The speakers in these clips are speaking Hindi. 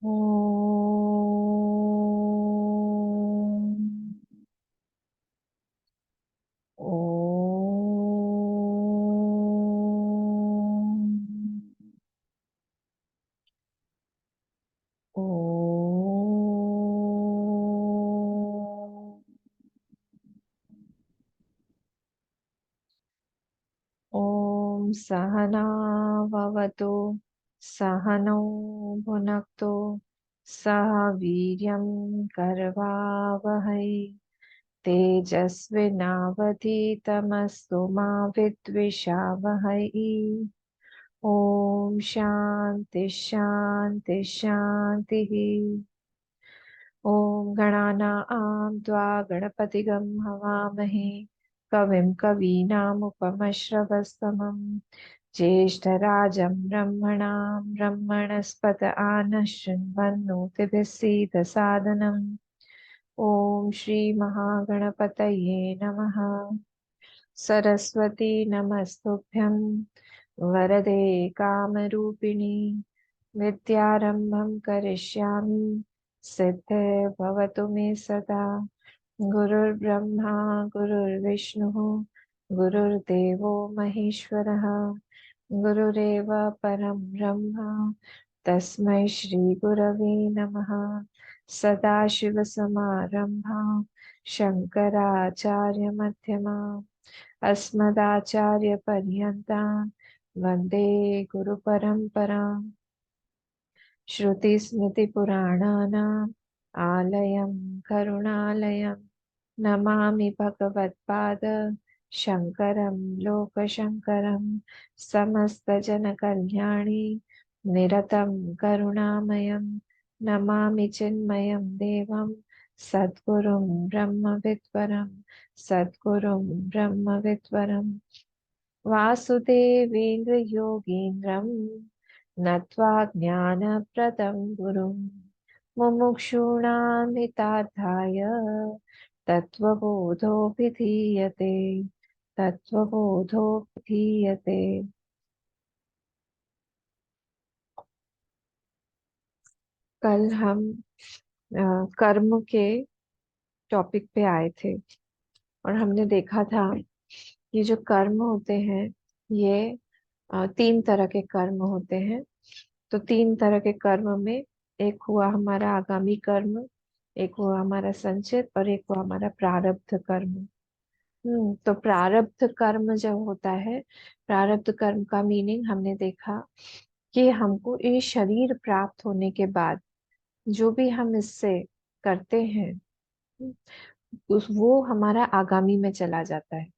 ओम। ओम। ओम। ओम सहना भवतु, सहनौ भुनक्तु, सह वीर्यं करवावहै, तेजस्विनावधीतमस्तु मा विद्विषावहै। ओम शांति शांति शांति। ओम गणानां त्वा गणपतिगं हवामहे, कविं कवीनामुपमश्रवस्तमं, ज्येष्ठराजं ब्रह्मणां ब्रह्मणस्पत आनः शृण्वन्नोतिभिः सीदसादनम्। ओम श्री महागणपतये नमः। सरस्वती नमस्तुभ्यं, वरदे कामरूपिणी, विद्यारंभं करिष्यामि, सिद्धे भवतु मे सदा। गुरुर्ब्रह्मा गुरुर्विष्णुः, गुरुर्देवो महेश्वरः, गुरुरेव परं ब्रह्म, तस्मै श्री गुरवे नमः। सदाशिवसमारम्भां शङ्कराचार्यमध्यमाम्, अस्मदाचार्यपर्यन्तां वन्दे गुरुपरम्पराम्। श्रुतिस्मृतिपुराणानाम् आलयं करुणालयं, नमामि भगवत्पाद शङ्करं लोकशङ्करं। समस्तजनकल्याणी निरतं करुणामयं, नमामि चिन्मयं देवं सद्गुरुं ब्रह्मविद्वरं, सद्गुरुं ब्रह्मविद्वरम्। वासुदेवेन्द्र योगीन्द्रं नत्वा ज्ञानप्रदं गुरुं, मुमुक्षूणां हितार्थाय तत्त्वबोधोऽभिधीयते, तत्त्वबोधोऽभिधीयते। कल हम कर्म के टॉपिक पे आए थे और हमने देखा था ये जो कर्म होते हैं, ये तीन तरह के कर्म होते हैं। तो तीन तरह के कर्म में एक हुआ हमारा आगामी कर्म, एक हुआ हमारा संचित और एक हुआ हमारा प्रारब्ध कर्म। तो प्रारब्ध कर्म जब होता है, प्रारब्ध कर्म का मीनिंग हमने देखा कि हमको ये शरीर प्राप्त होने के बाद जो भी हम इससे करते हैं, हम्म, उस वो हमारा आगामी में चला जाता है।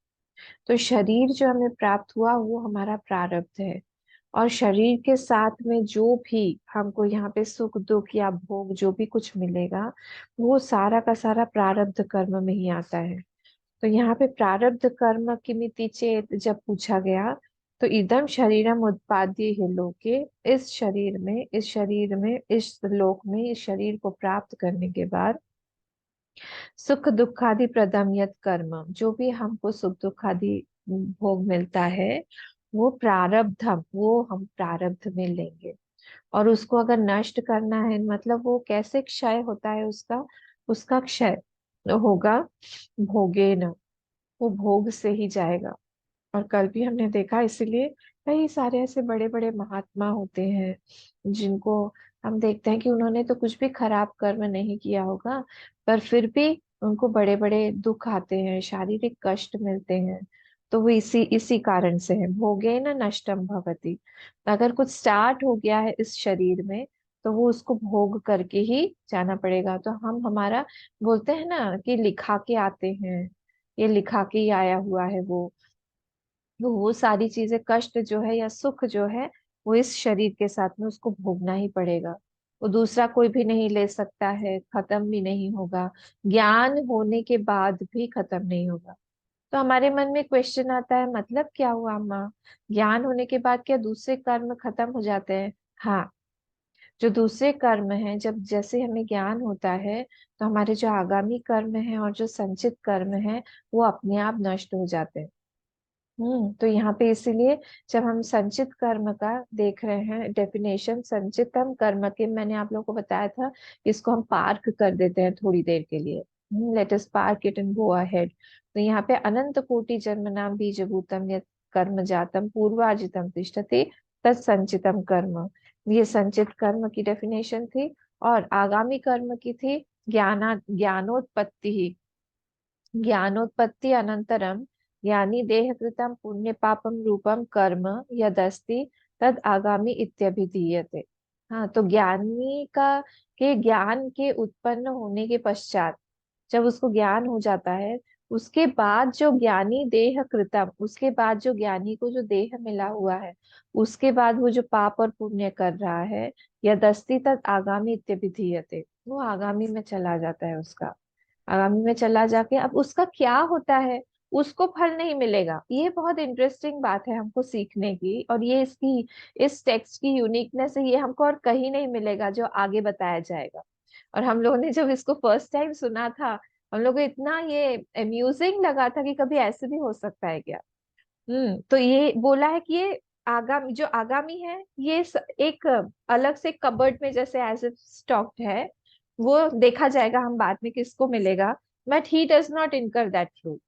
तो शरीर जो हमें प्राप्त हुआ वो हमारा प्रारब्ध है, और शरीर के साथ में जो भी हमको यहाँ पे सुख दुख या भोग जो भी कुछ मिलेगा, वो सारा का सारा प्रारब्ध कर्म में ही आता है। तो यहाँ पे प्रारब्ध कर्म किमिति चेत जब पूछा गया, तो इदम शरीरम उत्पाद्य ही लोके, इस शरीर में, इस शरीर में, इस लोक में, इस शरीर को प्राप्त करने के बाद सुख दुखादि प्रदम यत कर्म, जो भी हमको सुख दुखादि भोग मिलता है, वो प्रारब्ध वो हम प्रारब्ध में लेंगे। और उसको अगर नष्ट करना है, मतलब वो कैसे क्षय होता है उसका, उसका क्षय होगा भोगे न, वो भोग से ही जाएगा। और कल भी हमने देखा, इसीलिए कई सारे ऐसे बड़े बड़े महात्मा होते हैं जिनको हम देखते हैं कि उन्होंने तो कुछ भी खराब कर्म नहीं किया होगा, पर फिर भी उनको बड़े बड़े दुख आते हैं, शारीरिक कष्ट मिलते हैं। तो वो इसी इसी कारण से है, भोगे न नष्टम भवति। अगर कुछ स्टार्ट हो गया है इस शरीर में, तो वो उसको भोग करके ही जाना पड़ेगा। तो हम हमारा बोलते हैं ना कि लिखा के आते हैं, ये लिखा के ही आया हुआ है वो सारी चीजें, कष्ट जो है या सुख जो है, वो इस शरीर के साथ में उसको भोगना ही पड़ेगा। वो दूसरा कोई भी नहीं ले सकता है, खत्म भी नहीं होगा, ज्ञान होने के बाद भी खत्म नहीं होगा। तो हमारे मन में क्वेश्चन आता है, मतलब क्या हुआ माँ, ज्ञान होने के बाद क्या दूसरे कर्म खत्म हो जाते हैं? हाँ, जो दूसरे कर्म हैं, जब जैसे हमें ज्ञान होता है, तो हमारे जो आगामी कर्म है और जो संचित कर्म है, वो अपने आप नष्ट हो जाते हैं। तो यहाँ पे इसीलिए जब हम संचित कर्म का देख रहे हैं डेफिनेशन, संचितम कर्म के, मैंने आप लोगों को बताया था इसको हम पार्क कर देते हैं थोड़ी देर के लिए, let us park it and go ahead. तो यहाँ पे अनंत कोटि जन्म नाम बीजभूतम यत् कर्म जातम पूर्वार्जितम तिष्ठति तत्संचितम कर्म, ये संचित कर्म की डेफिनेशन थी। और आगामी कर्म की थी ज्ञानोत्पत्ति, ज्ञानोत्पत्ति अनंतरम यानी देहकृतं पुण्य पापम रूपम कर्म यदस्ति तद आगामी इत्यभिधीयते। हाँ, तो ज्ञानी का के ज्ञान के उत्पन्न होने के पश्चात, जब उसको ज्ञान हो जाता है, उसके बाद जो ज्ञानी देह कृतम, उसके बाद जो ज्ञानी को जो देह मिला हुआ है, उसके बाद वो जो पाप और पुण्य कर रहा है, यदस्ति तद आगामी इत्यभिधीयते, वो आगामी में चला जाता है उसका, आगामी में चला जाके अब उसका क्या होता है, उसको फल नहीं मिलेगा। ये बहुत इंटरेस्टिंग बात है हमको सीखने की, और ये इसकी, इस टेक्स्ट की यूनिकनेस है, ये हमको और कहीं नहीं मिलेगा जो आगे बताया जाएगा। और हम लोगों ने जब इसको फर्स्ट टाइम सुना था, हम लोग को इतना ये अम्यूजिंग लगा था कि कभी ऐसे भी हो सकता है क्या। तो ये बोला है कि ये आगामी, जो आगामी है, ये एक अलग से कबर्ड में जैसे एज इफ स्टॉक्ड है, वो देखा जाएगा हम बाद में किसको मिलेगा, but he does not incur that fruit,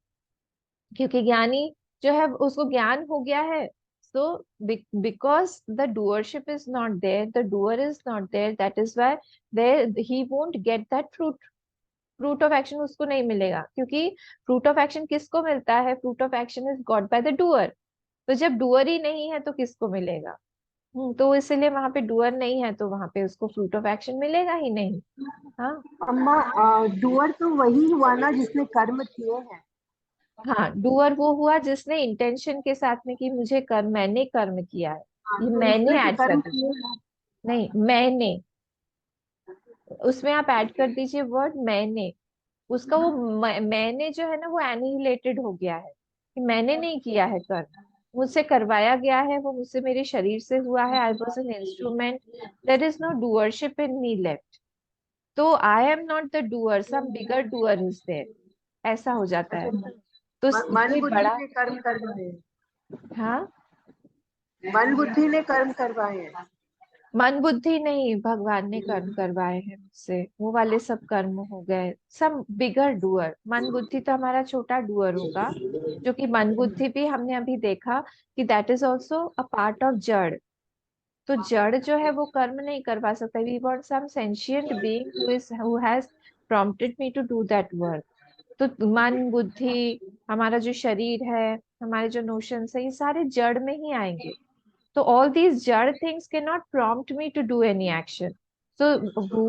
क्योंकि ज्ञानी जो है उसको ज्ञान हो गया है। So because the doership is not there, the doer is not there, that is why there he won't get that fruit, fruit of action उसको नहीं मिलेगा, क्योंकि फ्रूट ऑफ एक्शन किसको मिलता है, fruit of action is got by the doer. तो जब डुअर ही नहीं है तो किसको मिलेगा। तो इसलिए वहां पे डुअर नहीं है, तो वहां पे उसको फ्रूट ऑफ एक्शन मिलेगा ही नहीं। हाँ। अम्मा, डूअर तो वही हुआ ना जिसने कर्म किए हैं। हाँ, डुअर वो हुआ जिसने इंटेंशन के साथ में कि मुझे कर्म, मैंने कर्म किया है, हाँ, ये तो मैंने उसने तो ऐड कर कर्म दिया। किए हैं। नहीं, मैंने, उसमें आप ऐड कर दीजिए वर्ड मैंने, उसका वो मैंने जो है ना वो एनिहिलेटेड हो गया है, कि मैंने नहीं किया है कर्म, मुझसे करवाया गया है, वो मुझसे मेरे शरीर से हुआ है, I was an instrument, there is no doership in me left. तो I am not the doer, some bigger doer is there, ऐसा हो जाता है। अच्छा, तो मन कोई बुद्धि बड़ा, ने कर्म करवाए हैं। हाँ, मन बुद्धि ने कर्म करवाए हैं। मन बुद्धि नहीं, भगवान ने कर्म करवाए हैं मुझसे, वो वाले सब कर्म हो गए, सब बिगर डूअर, मन बुद्धि तो हमारा छोटा डूअर होगा, जो कि मन बुद्धि भी हमने अभी देखा कि that is also a part of जड़। तो जड़ जो है वो कर्म नहीं करवा सकता, we want some sentient being who has prompted me to do that work. तो मन बुद्धि, हमारा जो शरीर है, हमारे जो नोशंस है, ये सारे जड़ में ही आएंगे। So all these jar things cannot prompt me to do any action. So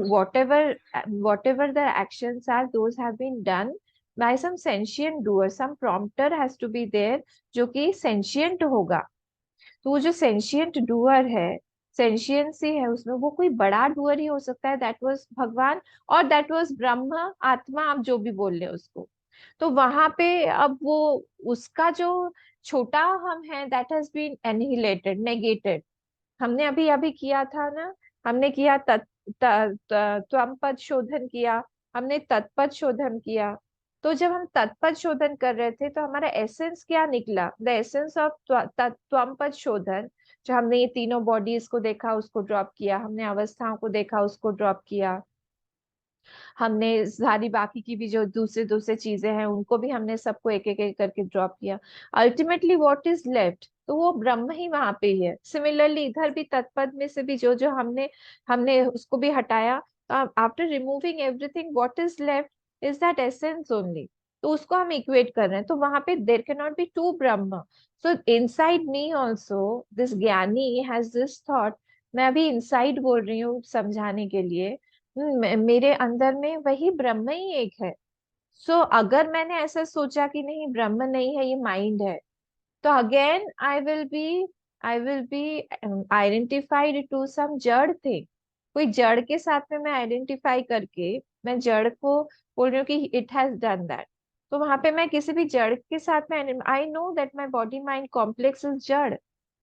whatever the actions are, those have been done by some sentient doer. Some prompter has to be there, जो कि sentient होगा। तो वो जो सेंशियंट डूअर है, सेंशियंसी है उसमें, वो कोई बड़ा डूअर ही हो सकता है, दैट वाज भगवान, और दैट वाज ब्रह्म, आत्मा, आप जो भी बोल रहे हो उसको। तो वहां पे अब वो, उसका जो छोटा हम है, that has been annihilated, negated. हमने अभी अभी किया था ना, हमने किया त्वमपद शोधन किया, हमने तत्पद शोधन किया। तो जब हम तत्पद शोधन कर रहे थे तो हमारा एसेंस क्या निकला, द एसेंस ऑफ त्वमपद शोधन, जो हमने ये तीनों बॉडीज को देखा उसको ड्रॉप किया, हमने अवस्थाओं को देखा उसको ड्रॉप किया, हमने सारी बाकी की भी जो दूसरे दूसरे चीजें हैं उनको भी हमने सबको एक एक एक करके ड्रॉप किया। अल्टीमेटली व्हाट इज लेफ्ट, तो वो ब्रह्म ही वहां पे ही है। सिमिलरली इधर भी तत्पद में से भी जो जो हमने हमने उसको भी हटाया, after removing everything what is left is that essence only. तो उसको हम इक्वेट कर रहे हैं, तो वहां पे there can not be two Brahm. So inside me also this gyani has this thought, मैं अभी इनसाइड बोल रही हूँ समझाने के लिए। मेरे अंदर में वही ब्रह्म ही एक है। सो अगर मैंने ऐसा सोचा कि नहीं ब्रह्म नहीं है, ये माइंड है, तो again I will be identified to some jad thing. कोई जड़ के साथ में मैं आइडेंटिफाई करके, मैं जड़ को बोल रही हूँ कि इट हैज डन दैट। तो वहां पे मैं किसी भी जड़ के साथ में, I know that my body mind complex is jad,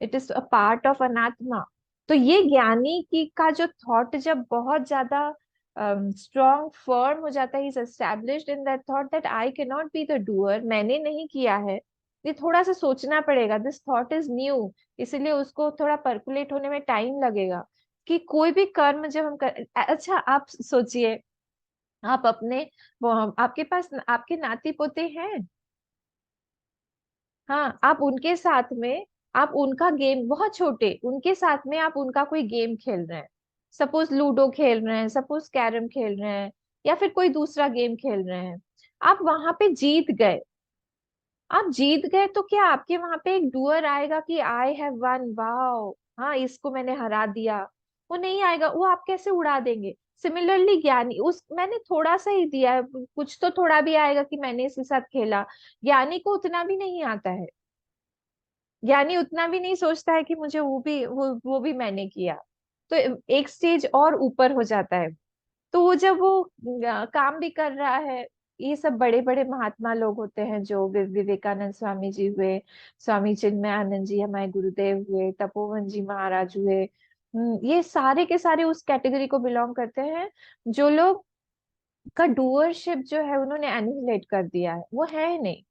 it is a part of anatma. तो ये ज्ञानी की का जो थॉट जब बहुत ज्यादा स्ट्रॉन्ग फर्म हो जाता है, is established in that thought that I can not be the doer, मैंने नहीं किया है, ये थोड़ा सा सोचना पड़ेगा, दिस थॉट इज न्यू, इसलिए उसको थोड़ा परकुलेट होने में टाइम लगेगा। कि कोई भी कर्म जब हम कर, अच्छा आप सोचिए, आप अपने आपके पास आपके नाती पोते हैं, हाँ आप उनके साथ में, आप उनका गेम, बहुत छोटे उनके साथ में आप उनका कोई गेम खेल रहे हैं, सपोज लूडो खेल रहे हैं, सपोज कैरम खेल रहे हैं, या फिर कोई दूसरा गेम खेल रहे हैं, आप वहां पे जीत गए, आप जीत गए तो क्या आपके वहां पे एक डुअर आएगा कि आई हैव वन, वाओ, हाँ इसको मैंने हरा दिया? वो नहीं आएगा, वो आप कैसे उड़ा देंगे? सिमिलरली ज्ञानी, उस मैंने थोड़ा सा ही दिया है, कुछ तो थोड़ा भी आएगा कि मैंने इसके साथ खेला, ज्ञानी को उतना भी नहीं आता है, ज्ञानी उतना भी नहीं सोचता है कि मुझे वो भी मैंने किया। तो एक स्टेज और ऊपर हो जाता है। तो वो जब वो काम भी कर रहा है, ये सब बड़े बड़े महात्मा लोग होते हैं, जो विवेकानंद स्वामी जी हुए, स्वामी चिन्मयानंद जी हमारे गुरुदेव हुए, तपोवन जी महाराज हुए, ये सारे के सारे उस कैटेगरी को बिलोंग करते हैं, जो लोग का डूअरशिप जो है उन्होंने एनिहिलेट कर दिया है, वो है ही नहीं।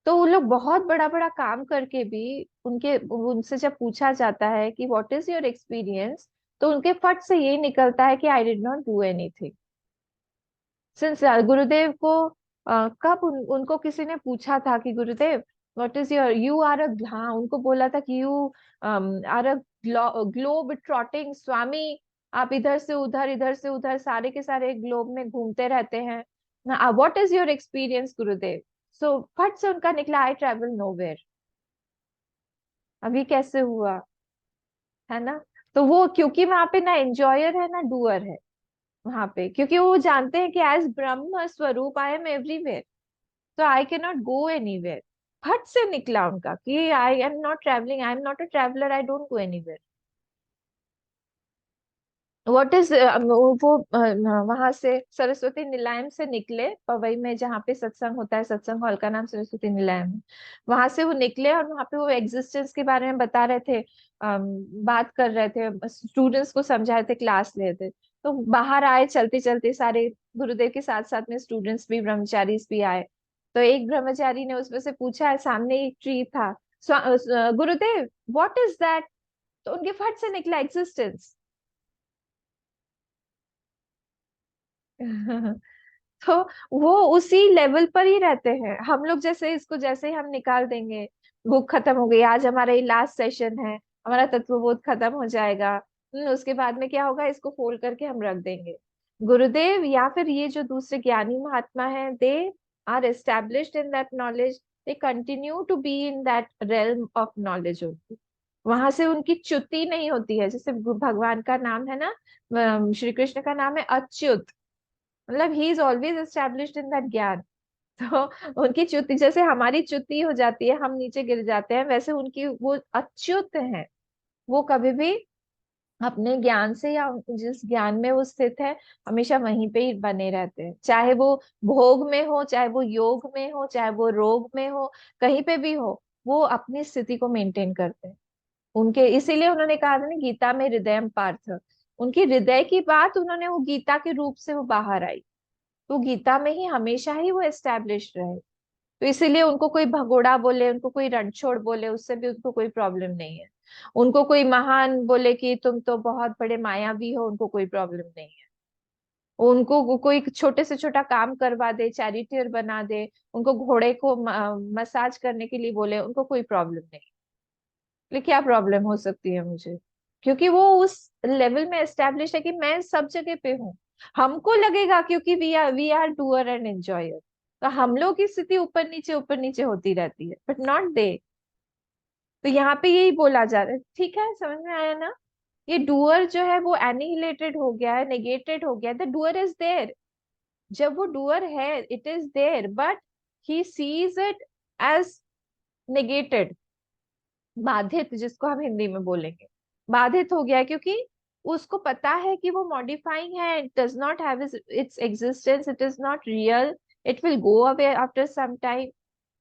तो वो लोग बहुत बड़ा बड़ा काम करके भी, उनके उनसे जब पूछा जाता है कि व्हाट इज योर एक्सपीरियंस, तो उनके फट से ये निकलता है कि I did not do anything. Since गुरुदेव को कब उनको किसी ने पूछा था कि Gurudev what is your, you are a, हाँ उनको बोला था कि you are a globe trotting swami, आप इधर से उधर, इधर से उधर, सारे के सारे ग्लोब में घूमते रहते हैं, व्हाट इज योर एक्सपीरियंस गुरुदेव? सो फट से उनका निकला, आई ट्रैवल नोवेयर। अभी कैसे हुआ, है ना? तो वो क्योंकि वहां पे ना एंजॉयर है ना डूअर है, वहां पे क्योंकि वो जानते हैं कि एज ब्रह्म स्वरूप आई एम एवरीवेयर, तो I can not go anywhere. फट से निकला उनका कि आई am not travelling, I am not a traveller, I don't go anywhere. What is वो वहां से सरस्वती निलायम से निकले, पवई में जहाँ पे सत्संग होता है, सत्संग हॉल का नाम सरस्वती निलायम है। वहां से वो निकले और वहां पे वो एग्जिस्टेंस के बारे में बता रहे थे, बात कर रहे थे, स्टूडेंट्स को समझा रहे थे, क्लास ले रहे थे। तो बाहर आए चलते चलते सारे, गुरुदेव के साथ साथ में स्टूडेंट्स भी, ब्रह्मचारी भी आए। तो एक ब्रह्मचारी ने उसमें से पूछा, सामने एक ट्री था, गुरुदेव व्हाट इज दैट? तो उनके फट से निकला एग्जिस्टेंस। तो वो उसी लेवल पर ही रहते हैं, हम लोग जैसे इसको जैसे ही हम निकाल देंगे, बुक खत्म हो गई, आज हमारा ये लास्ट सेशन है, हमारा तत्वबोध खत्म हो जाएगा, उसके बाद में क्या होगा, इसको फोल्ड करके हम रख देंगे। गुरुदेव या फिर ये जो दूसरे ज्ञानी महात्मा हैं, they are established in that knowledge, they continue to be in that realm of knowledge only. वहां से उनकी च्युति नहीं होती है, जैसे भगवान का नाम है ना, श्री कृष्ण का नाम है अच्युत, मतलब he is always established in that ज्ञान। तो उनकी च्युति, जैसे हमारी च्युति हो जाती है, हम नीचे गिर जाते हैं, वैसे उनकी वो अच्युत है, वो कभी भी अपने ज्ञान से, या जिस ज्ञान में वो स्थित है, हमेशा वहीं पे ही बने रहते हैं, चाहे वो भोग में हो, चाहे वो योग में हो, चाहे वो रोग में हो, कहीं पे भी हो, वो अपनी स्थिति को मेंटेन करते हैं। उनके इसीलिए उन्होंने कहा था ना, गीता में हृदयम पार्थ, उनकी हृदय की बात उन्होंने वो गीता के रूप से वो बाहर आई, तो गीता में ही हमेशा ही वो एस्टेब्लिश रहे। तो इसीलिए उनको कोई भगोड़ा बोले, उनको कोई रणछोड़ बोले, उससे भी उनको कोई प्रॉब्लम नहीं है। उनको कोई महान बोले कि तुम तो बहुत बड़े मायावी हो, उनको कोई प्रॉब्लम नहीं है। उनको कोई छोटे से छोटा काम करवा दे, चैरिटियर बना दे, उनको घोड़े को मसाज करने के लिए बोले, उनको कोई प्रॉब्लम नहीं। लेकिन क्या प्रॉब्लम हो सकती है मुझे? क्योंकि वो उस लेवल में एस्टेब्लिश है कि मैं सब जगह पे हूँ। हमको लगेगा क्योंकि we are doer and enjoyer, तो हम लोग की स्थिति ऊपर नीचे होती रहती है, बट नॉट दे। तो यहाँ पे यही बोला जा रहा है, ठीक है, समझ में आया ना? ये डूअर जो है वो एनिहिलेटेड हो गया है, नेगेटेड हो गया है, द डूअर इज देयर। जब वो डूअर है, it is there, but he sees it as negated, बाधित, जिसको हम हिंदी में बोलेंगे, बाधित हो गया है, क्योंकि उसको पता है कि वो मॉडिफाइंग है, it does not have its existence, it is not real, it will go away after some time.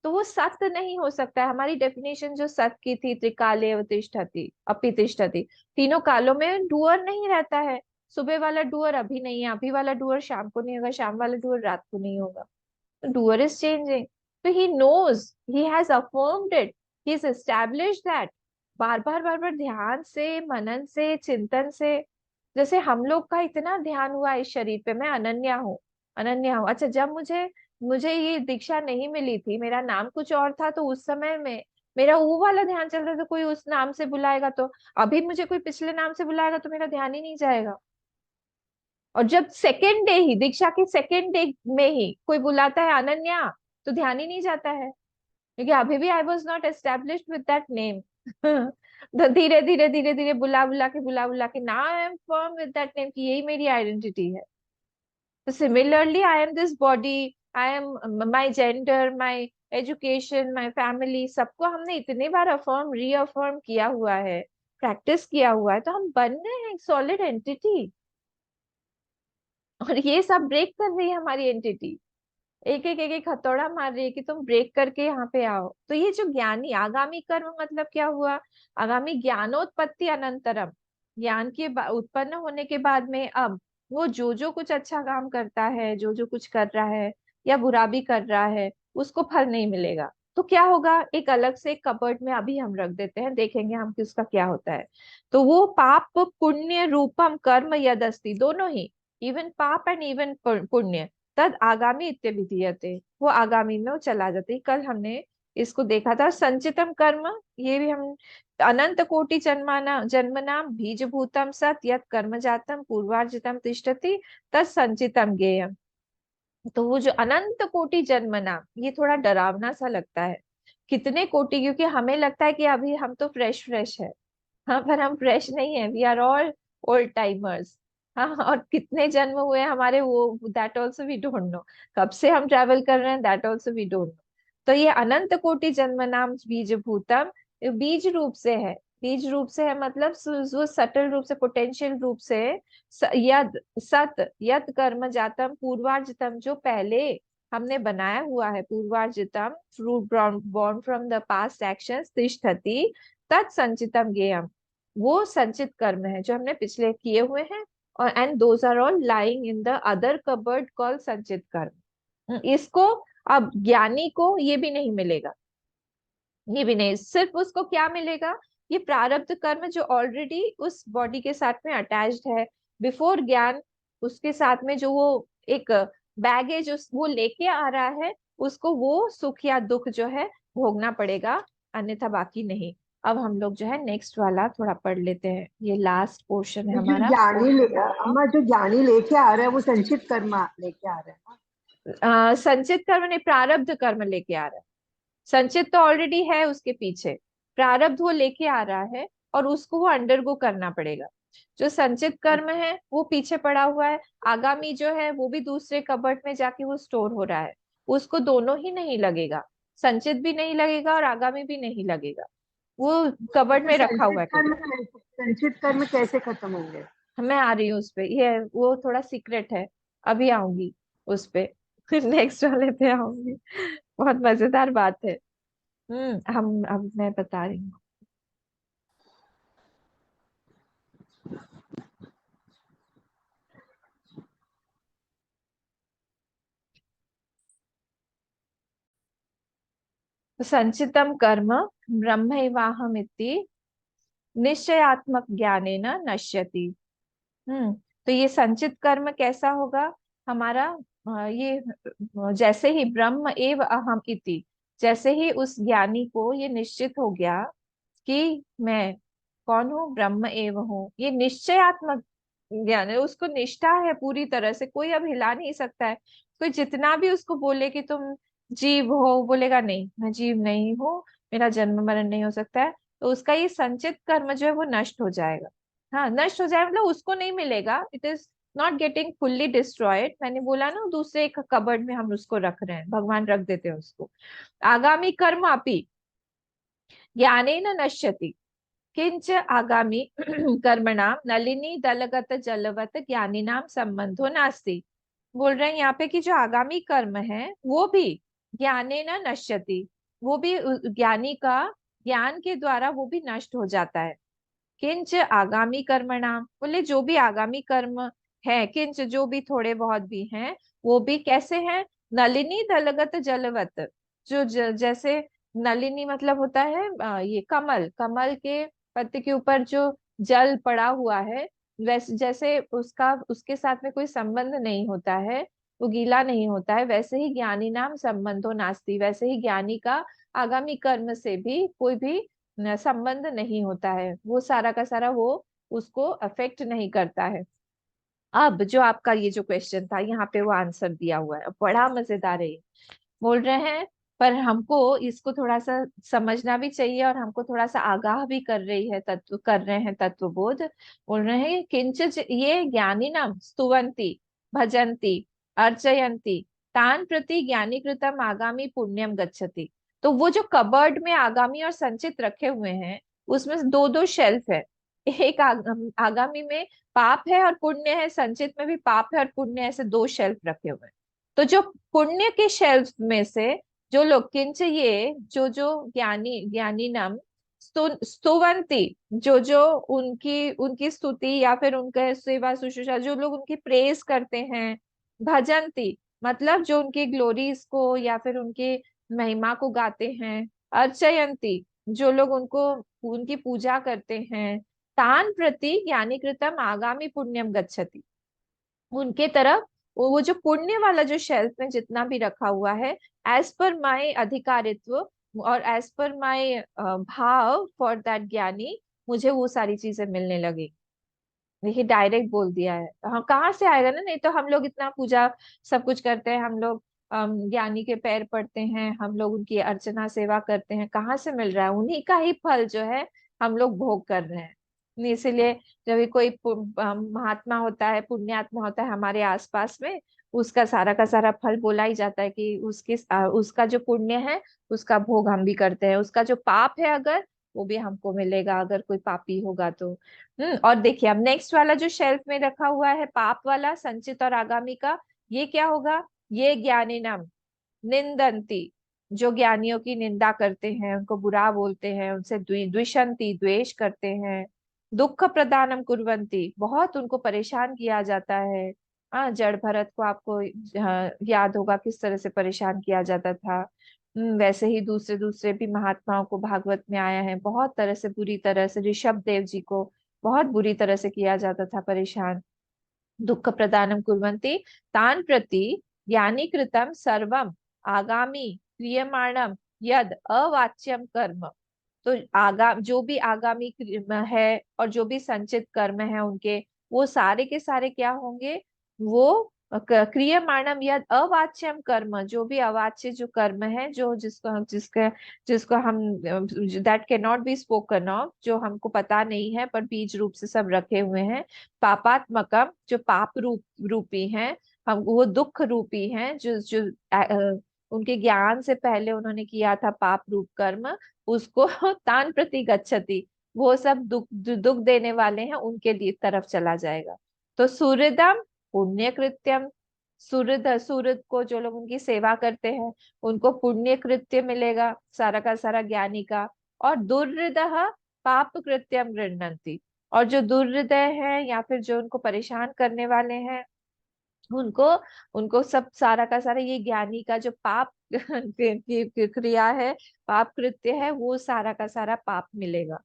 तो वो सत्य नहीं हो सकता है। हमारी डेफिनेशन जो सत्य की थी, त्रिकाले अवतिष्ठति अपितिष्ठति, तीनों कालों में डूअर नहीं रहता है। सुबह वाला डूअर अभी नहीं है, अभी वाला डूअर शाम को नहीं होगा, शाम वाला डूअर रात को नहीं होगा। Doer is changing. तो he knows, he has affirmed it, he is established that. बार बार ध्यान से, मनन से, चिंतन से, जैसे हम लोग का इतना ध्यान हुआ इस शरीर पे, मैं अनन्या हूँ, अनन्या हूँ। अच्छा, जब मुझे मुझे ये दीक्षा नहीं मिली थी, मेरा नाम कुछ और था, तो उस समय में मेरा वो वाला ध्यान चल रहा था, कोई उस नाम से बुलाएगा तो। अभी मुझे कोई पिछले नाम से बुलाएगा तो मेरा ध्यान ही नहीं जाएगा। और जब सेकेंड डे ही, दीक्षा के सेकेंड डे में ही कोई बुलाता है अनन्या, तो ध्यान ही नहीं जाता है, क्योंकि अभी भी I was not established with that name. तो धीरे धीरे धीरे धीरे बुला बुला के now I am firm with that name कि यही मेरी आइडेंटिटी है। तो similarly I am this body, I am my gender, my education, my family, सबको हमने इतने बार अफर्म रीअफर्म किया हुआ है, प्रैक्टिस किया हुआ है, तो हम बन गए हैं एक सॉलिड एंटिटी। और ये सब ब्रेक कर रही है हमारी एंटिटी, एक एक हथौड़ा मार रही है कि तुम ब्रेक करके यहाँ पे आओ। तो ये जो ज्ञानी आगामी कर्म मतलब क्या हुआ? आगामी ज्ञानोत्पत्ति अनंतरम, ज्ञान के उत्पन्न होने के बाद में अब वो जो कुछ अच्छा काम करता है, जो कुछ कर रहा है या बुरा भी कर रहा है, उसको फल नहीं मिलेगा। तो क्या होगा? एक अलग से एक कबर्ड में अभी हम रख देते हैं, देखेंगे हम कि उसका क्या होता है। तो वो पाप पुण्य रूपम कर्म यदस्ति, दोनों ही, इवन पाप एंड इवन पुण्य, तद आगामी इत्यभिधीयते, वो आगामी में वो चला जाता है। कल हमने इसको देखा था। संचितम कर्म, ये भी हम, अनंत कोटि जन्माना जन्मनाम बीजभूतम सत यत् कर्म जातम पूर्वार्जितम तिष्ठति तत् संचितम गेयम। तो वो जो अनंत कोटि जन्म नाम, ये थोड़ा डरावना सा लगता है। कितने कोटि, क्योंकि हमें लगता है कि अभी हम तो फ्रेश फ्रेश है। हाँ, पर हम फ्रेश नहीं है, we are all old timers. हाँ, और कितने जन्म हुए हैं हमारे, वो that also we don't know. कब से हम ट्रैवल कर रहे हैं, that also we don't know. तो ये अनंत कोटि जन्म नाम बीज भूतम, ये बीज रूप से है। बीज रूप से है मतलब जो सटल रूप से, पोटेंशियल रूप से, यद सत यद कर्म जातम पूर्वार्जितम, जो पहले हमने बनाया हुआ है, पूर्वार्जितम fruit born from the past actions, तिष्ठति तत्संचितम ज्ञेयम, वो संचित कर्म है जो हमने पिछले किए हुए हैं। और and those are all lying in the other cupboard call संचित कर्म। इसको, अब ज्ञानी को ये भी नहीं मिलेगा, ये भी नहीं, सिर्फ उसको क्या मिलेगा? ये प्रारब्ध कर्म जो ऑलरेडी उस बॉडी के साथ में अटैच्ड है, बिफोर ज्ञान, उसके साथ में जो वो एक बैगेज वो लेके आ रहा है, उसको वो सुख या दुख जो है भोगना पड़ेगा, अन्यथा बाकी नहीं। अब हम लोग जो है नेक्स्ट वाला थोड़ा पढ़ लेते हैं, ये लास्ट पोर्शन है ये जो हमारा। ज्ञानी अम्मा, जो ज्ञानी लेके आ रहा है वो संचित कर्म लेके आ रहा है ना? संचित कर्म नहीं, प्रारब्ध कर्म लेके आ रहा है। संचित तो ऑलरेडी है उसके पीछे, प्रारब्ध वो लेके आ रहा है, और उसको वो अंडरगो करना पड़ेगा। जो संचित कर्म है वो पीछे पड़ा हुआ है, आगामी जो है वो भी दूसरे कबर्ड में जाके वो स्टोर हो रहा है, उसको दोनों ही नहीं लगेगा, संचित भी नहीं लगेगा और आगामी भी नहीं लगेगा, वो कबर्ड तो में रखा हुआ है कहीं। संचित कर्म कैसे खत्म होंगे? मैं आ रही हूँ उस पे, ये वो थोड़ा सीक्रेट है, अभी आऊंगी उस पे। नेक्स्ट वाले पे आऊंगी, बहुत मजेदार बात है। हम, अब मैं बता रही हूँ। संचितम कर्म ब्रह्मैवाहमिति निश्चयात्मक ज्ञानेन नश्यति। तो ये संचित कर्म कैसा होगा हमारा? ये जैसे ही ब्रह्म एव अहम इति, जैसे ही उस ज्ञानी को ये निश्चित हो गया कि मैं कौन हूँ, ब्रह्म एव हूँ, ये निश्चयात्मक ज्ञान है, उसको निष्ठा है पूरी तरह से, कोई अब हिला नहीं सकता है। कोई जितना भी उसको बोले कि तुम जीव हो, बोलेगा नहीं, मैं जीव नहीं हूँ, मेरा जन्म मरण नहीं हो सकता है। तो उसका ये संचित कर्म जो है वो नष्ट हो जाएगा। हाँ, नष्ट हो जाए मतलब उसको नहीं मिलेगा, it is not getting fully destroyed. मैंने बोला ना, दूसरे एक कबर्ड में हम उसको रख रहे हैं, भगवान रख देते हैं उसको। आगामी कर्म अपि ज्ञानेन नश्यति, किंच आगामी कर्मणाम नलिनी दलगत जलवत ज्ञानीनाम संबंधो नास्ति। बोल रहे हैं यहाँ पे कि जो आगामी कर्म है वो भी ज्ञानेन नश्यति, वो भी ज्ञानी का ज्ञान के द्वारा वो भी नष्ट हो जाता है। किंच आगामी कर्मणाम, बोले जो भी आगामी कर्म है, किंच जो भी थोड़े बहुत भी हैं, वो भी कैसे हैं? नलिनी दलगत जलवत, जैसे नलिनी मतलब होता है ये कमल, कमल के पत्ते के ऊपर जो जल पड़ा हुआ है, वैसे जैसे उसका उसके साथ में कोई संबंध नहीं होता है, वो गीला नहीं होता है, वैसे ही ज्ञानी नाम संबंधो नास्ति, वैसे ही ज्ञानी का आगामी कर्म से भी कोई भी संबंध नहीं होता है, वो सारा का सारा वो उसको अफेक्ट नहीं करता है। अब जो आपका ये जो क्वेश्चन था, यहाँ पे वो आंसर दिया हुआ है, बड़ा मजेदार है ये। बोल रहे हैं, पर हमको इसको थोड़ा सा समझना भी चाहिए और हमको थोड़ा सा आगाह भी कर रही है, तत्व कर रहे हैं तत्वबोध। बोल रहे हैं किंचित ये ज्ञानी नाम स्तुवंती भजंती अर्चयंती तान प्रति ज्ञानी कृतम आगामी पुण्यम गच्छति। तो वो जो कबर्ड में आगामी और संचित रखे हुए हैं, उसमें दो दो शेल्फ है। एक आगामी में पाप है और पुण्य है, संचित में भी पाप है और पुण्य है, ऐसे दो शेल्फ रखे हुए हैं। तो जो पुण्य के शेल्फ में से जो लोग किंच ये जो जो ज्ञानी ज्ञानी नाम स्तुवंती, जो जो उनकी उनकी स्तुति या फिर उनके सेवा शुश्रूषा, जो लोग उनकी प्रेज करते हैं। भजंती मतलब जो उनकी ग्लोरीज को या फिर उनकी महिमा को गाते हैं। अर्चयंती जो लोग उनको उनकी पूजा करते हैं। तान प्रति ज्ञानी कृतम आगामी पुण्यम गच्छति, उनके तरफ वो जो पुण्य वाला जो शेल्फ में जितना भी रखा हुआ है, एज पर माय अधिकारित्व और एज पर माय भाव फॉर दैट ज्ञानी, मुझे वो सारी चीजें मिलने लगी। देखिए डायरेक्ट बोल दिया है, हाँ कहाँ से आएगा ना, नहीं तो हम लोग इतना पूजा सब कुछ करते हैं, हम लोग ज्ञानी के पैर पड़ते हैं, हम लोग उनकी अर्चना सेवा करते हैं, कहाँ से मिल रहा है, उन्हीं का ही फल जो है हम लोग भोग कर रहे हैं। इसीलिए जब भी कोई महात्मा होता है, पुण्यात्मा होता है हमारे आसपास में, उसका सारा का सारा फल बोला ही जाता है कि उसका जो पुण्य है उसका भोग हम भी करते हैं, उसका जो पाप है अगर, वो भी हमको मिलेगा अगर कोई पापी होगा तो। और देखिए अब नेक्स्ट वाला जो शेल्फ में रखा हुआ है पाप वाला संचित और आगामी का, ये क्या होगा? ये ज्ञानिनम निंदंती, जो ज्ञानियों की निंदा करते हैं, उनको बुरा बोलते हैं, उनसे द्विषंती द्वेष करते हैं। दुख प्रदानम कुर्वंती, बहुत उनको परेशान किया जाता है। जड़ भरत को आपको याद होगा किस तरह से परेशान किया जाता था। वैसे ही दूसरे दूसरे भी महात्माओं को भागवत में आया है, बहुत तरह से बुरी तरह से ऋषभ देव जी को बहुत बुरी तरह से किया जाता था परेशान। दुख प्रदानम कुर्वन्ति तान प्रति ज्ञानी कृतम सर्वम आगामी क्रियमाणम यद अवाच्यम कर्म। तो जो भी आगामी है और जो भी संचित कर्म है उनके, वो सारे के सारे क्या होंगे? वो क्रियमाणम यद अवाच्यम कर्म, जो भी अवाच्य जो कर्म है, जो जिसको हम that can not be spoken of, जो हमको पता नहीं है पर बीज रूप से सब रखे हुए हैं। पापात्मकम जो पाप रूपी हैं, हम वो दुख रूपी हैं, जो जो उनके ज्ञान से पहले उन्होंने किया था पाप रूप कर्म, उसको तान प्रति गच्छति, वो सब दुख देने वाले हैं उनके लिए तरफ चला जाएगा। तो सूर्यदम पुण्य कृत्यम, सूर्य को जो लोग उनकी सेवा करते हैं उनको पुण्य कृत्य मिलेगा सारा का सारा ज्ञानी का। और दुर्हृदः पाप कृत्यम गृह्णन्ति, और जो दुर्हृदय है या फिर जो उनको परेशान करने वाले हैं, उनको उनको सब सारा का सारा ये ज्ञानी का जो पाप की क्रिया है, पाप कृत्य है, वो सारा का सारा पाप मिलेगा।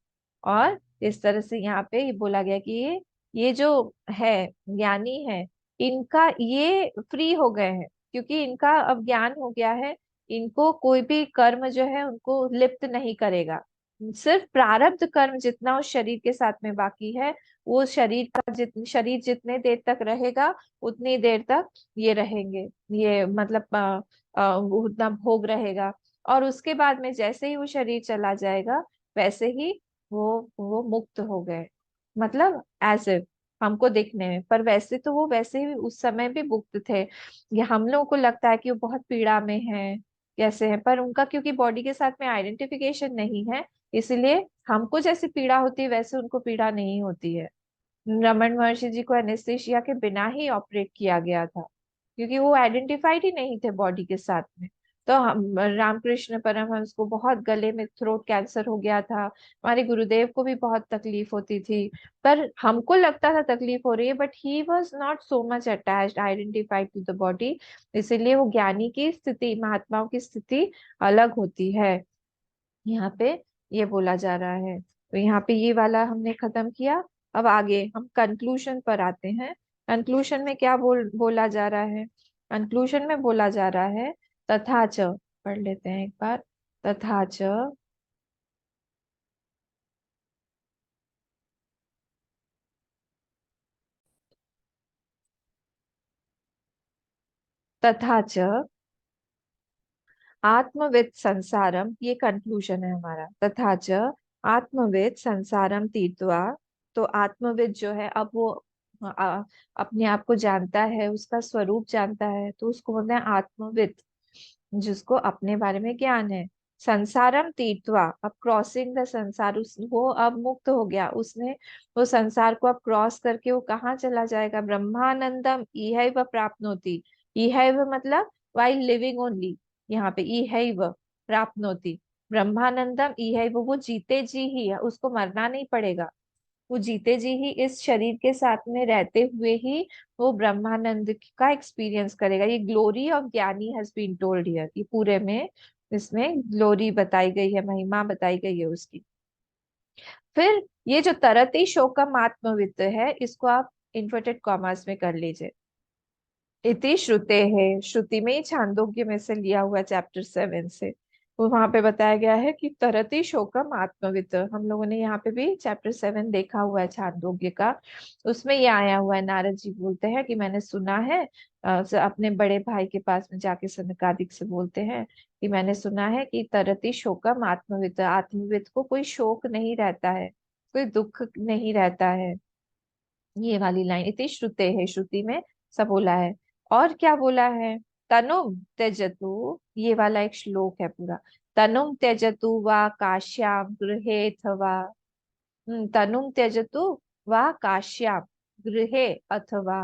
और इस तरह से यहाँ पे ये बोला गया कि ये जो है ज्ञानी है, इनका ये फ्री हो गए हैं क्योंकि इनका अब ज्ञान हो गया है। इनको कोई भी कर्म जो है उनको लिप्त नहीं करेगा। सिर्फ प्रारब्ध कर्म जितना उस शरीर के साथ में बाकी है, वो शरीर जितने देर तक रहेगा उतनी देर तक ये रहेंगे, ये मतलब उतना भोग रहेगा। और उसके बाद में जैसे ही वो शरीर चला जाएगा, वैसे ही वो मुक्त हो गए, मतलब एज इफ हमको देखने में, पर वैसे तो वो वैसे ही उस समय भी मुक्त थे। ये हम लोगों को लगता है कि वो बहुत पीड़ा में है, कैसे है, पर उनका क्योंकि बॉडी के साथ में आइडेंटिफिकेशन नहीं है, इसलिए हमको जैसे पीड़ा होती है वैसे उनको पीड़ा नहीं होती है। रमन महर्षि जी को एनेस्थेसिया के बिना ही ऑपरेट किया गया था क्योंकि वो आइडेंटिफाइड ही नहीं थे बॉडी के साथ में। तो हम रामकृष्ण परमहंस को बहुत गले में थ्रोट कैंसर हो गया था, हमारे गुरुदेव को भी बहुत तकलीफ होती थी, पर हमको लगता था तकलीफ हो रही है, but he was not so much attached identified to the body. इसीलिए वो ज्ञानी की स्थिति, महात्माओं की स्थिति अलग होती है यहाँ पे, ये बोला जा रहा है। तो यहाँ पे ये वाला हमने खत्म किया। अब आगे हम कंक्लूजन पर आते हैं। कंक्लूजन में क्या बोला जा रहा है? कंक्लूजन में बोला जा रहा है, तथा च, पढ़ लेते हैं एक बार। तथा च, तथा च आत्मविद संसारम, ये कंक्लूजन है हमारा। तथा च आत्मविद संसारम तीर्त्वा, तो आत्मविद जो है अब वो अपने आप को जानता है, उसका स्वरूप जानता है, तो उसको बोलते हैं आत्मविद, जिसको अपने बारे में ज्ञान है। संसारम तीर्त्वा, अब क्रॉसिंग द संसार, वो अब मुक्त हो गया, उसने वो संसार को अब क्रॉस करके वो कहाँ चला जाएगा? ब्रह्मानंदम इहैव प्राप्नोति। इहैव मतलब वाइल लिविंग ओनली, यहाँ पे इहैव प्राप्नोति, ब्रह्मानंदम इहैव, वो जीते जी ही है, उसको मरना नहीं पड़ेगा, वो जीते जी ही इस शरीर के साथ में रहते हुए ही वो ब्रह्मानंद का एक्सपीरियंस करेगा। ये ग्लोरी ऑफ ज्ञानी हैज बीन टोल्ड हियर, ये पूरे में इसमें ग्लोरी बताई गई है, महिमा बताई गई है उसकी। फिर ये जो तरति शोकम आत्मवित्त है, इसको आप इन्वर्टेड कॉमर्स में कर लीजिए। इति श्रुते है, श्रुति में ही छांदोग्य में से लिया हुआ चैप्टर 7 से, वो वहां पे बताया गया है कि तरति शोकम आत्मवित। हम लोगों ने यहाँ पे भी चैप्टर 7 देखा हुआ है छांदोग्य का, उसमें ये आया हुआ है। नारद जी बोलते हैं कि मैंने सुना है, अपने बड़े भाई के पास में जाके सनकादिक से बोलते हैं कि मैंने सुना है कि तरति शोकम आत्मवित, आत्मवित को कोई शोक नहीं रहता है, कोई दुख नहीं रहता है। ये वाली लाइन इतनी श्रुते है, श्रुति में सब बोला है। और क्या बोला है? तनुम त्यजतु, ये वाला एक श्लोक है पूरा। तनुम त्यजतु वा काश्याम गृहे अथवा, तनुम त्यजतु वा काश्याम गृहे अथवा।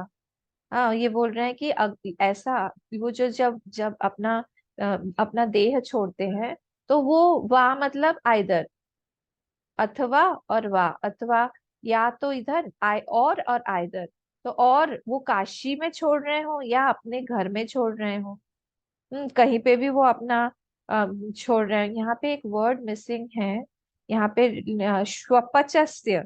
हाँ, ये बोल रहे हैं कि ऐसा, वो जो जब जब अपना देह छोड़ते हैं, तो वो वा मतलब आइदर, अथवा और वा, अथवा या तो इधर आई और आइदर, तो और वो काशी में छोड़ रहे हो या अपने घर में छोड़ रहे हो, कहीं पे भी वो अपना छोड़ रहे हैं। यहाँ पे एक वर्ड मिसिंग है, यहाँ पे श्वपचस्य,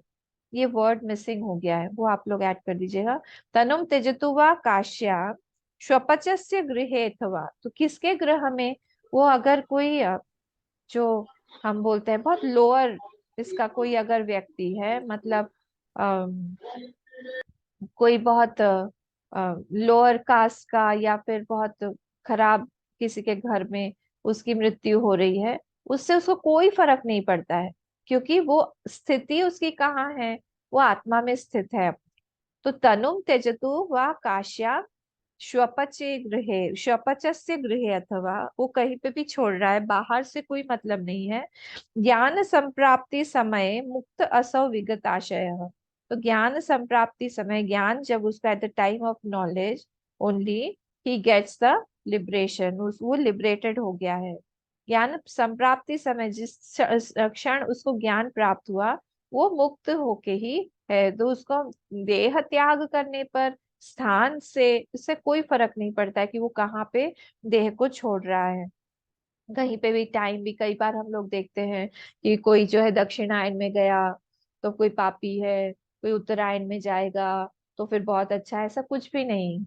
ये वर्ड मिसिंग हो गया है, वो आप लोग ऐड कर दीजिएगा। तनुम त्यजतु वा काश्याम श्वपचस्य गृहे अथवा, तो किसके गृह में? वो अगर कोई जो हम बोलते हैं बहुत लोअर, इसका कोई अगर व्यक्ति है, मतलब अम, कोई बहुत लोअर कास्ट का, या फिर बहुत खराब किसी के घर में उसकी मृत्यु हो रही है, उससे उसको कोई फर्क नहीं पड़ता है, क्योंकि वो स्थिति उसकी कहाँ है? वो आत्मा में स्थित है। तो तनुम त्यजतु व काश्या श्वपचे गृहे, श्वपचस्य गृहे, अथवा वो कहीं पे भी छोड़ रहा है, बाहर से कोई मतलब नहीं है। ज्ञान संप्राप्ति समय मुक्त असौ विगत आशय, तो ज्ञान संप्राप्ति समय, ज्ञान जब उसका at the time of knowledge only ही गेट्स द लिबरेशन, वो लिबरेटेड हो गया है। ज्ञान संप्राप्ति समय, जिस क्षण उसको ज्ञान प्राप्त हुआ, वो मुक्त होके ही है। तो उसको देह त्याग करने पर, स्थान से इससे कोई फर्क नहीं पड़ता है कि वो कहाँ पे देह को छोड़ रहा है। कहीं पे भी टाइम भी, कई बार हम लोग देखते हैं कि कोई जो है दक्षिणायन में गया तो कोई पापी है, कोई उत्तरायण में जाएगा तो फिर बहुत अच्छा है, ऐसा कुछ भी नहीं।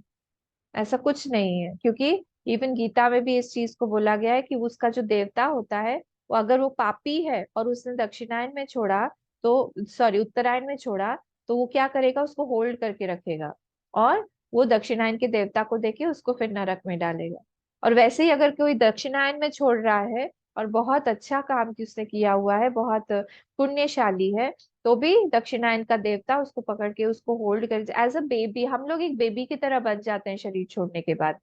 ऐसा कुछ नहीं है, क्योंकि इवन गीता में भी इस चीज को बोला गया है कि उसका जो देवता होता है, वो अगर वो पापी है और उसने दक्षिणायन में छोड़ा, तो सॉरी उत्तरायण में छोड़ा, तो वो क्या करेगा? उसको होल्ड करके रखेगा, और वो दक्षिणायन के देवता को देके उसको फिर नरक में डालेगा। और वैसे ही अगर कोई दक्षिणायन में छोड़ रहा है और बहुत अच्छा काम की उसने किया हुआ है, बहुत पुण्यशाली है, तो भी दक्षिणायन का देवता उसको पकड़ के उसको होल्ड कर, एज अ बेबी, हम लोग एक बेबी की तरह बन जाते हैं शरीर छोड़ने के बाद,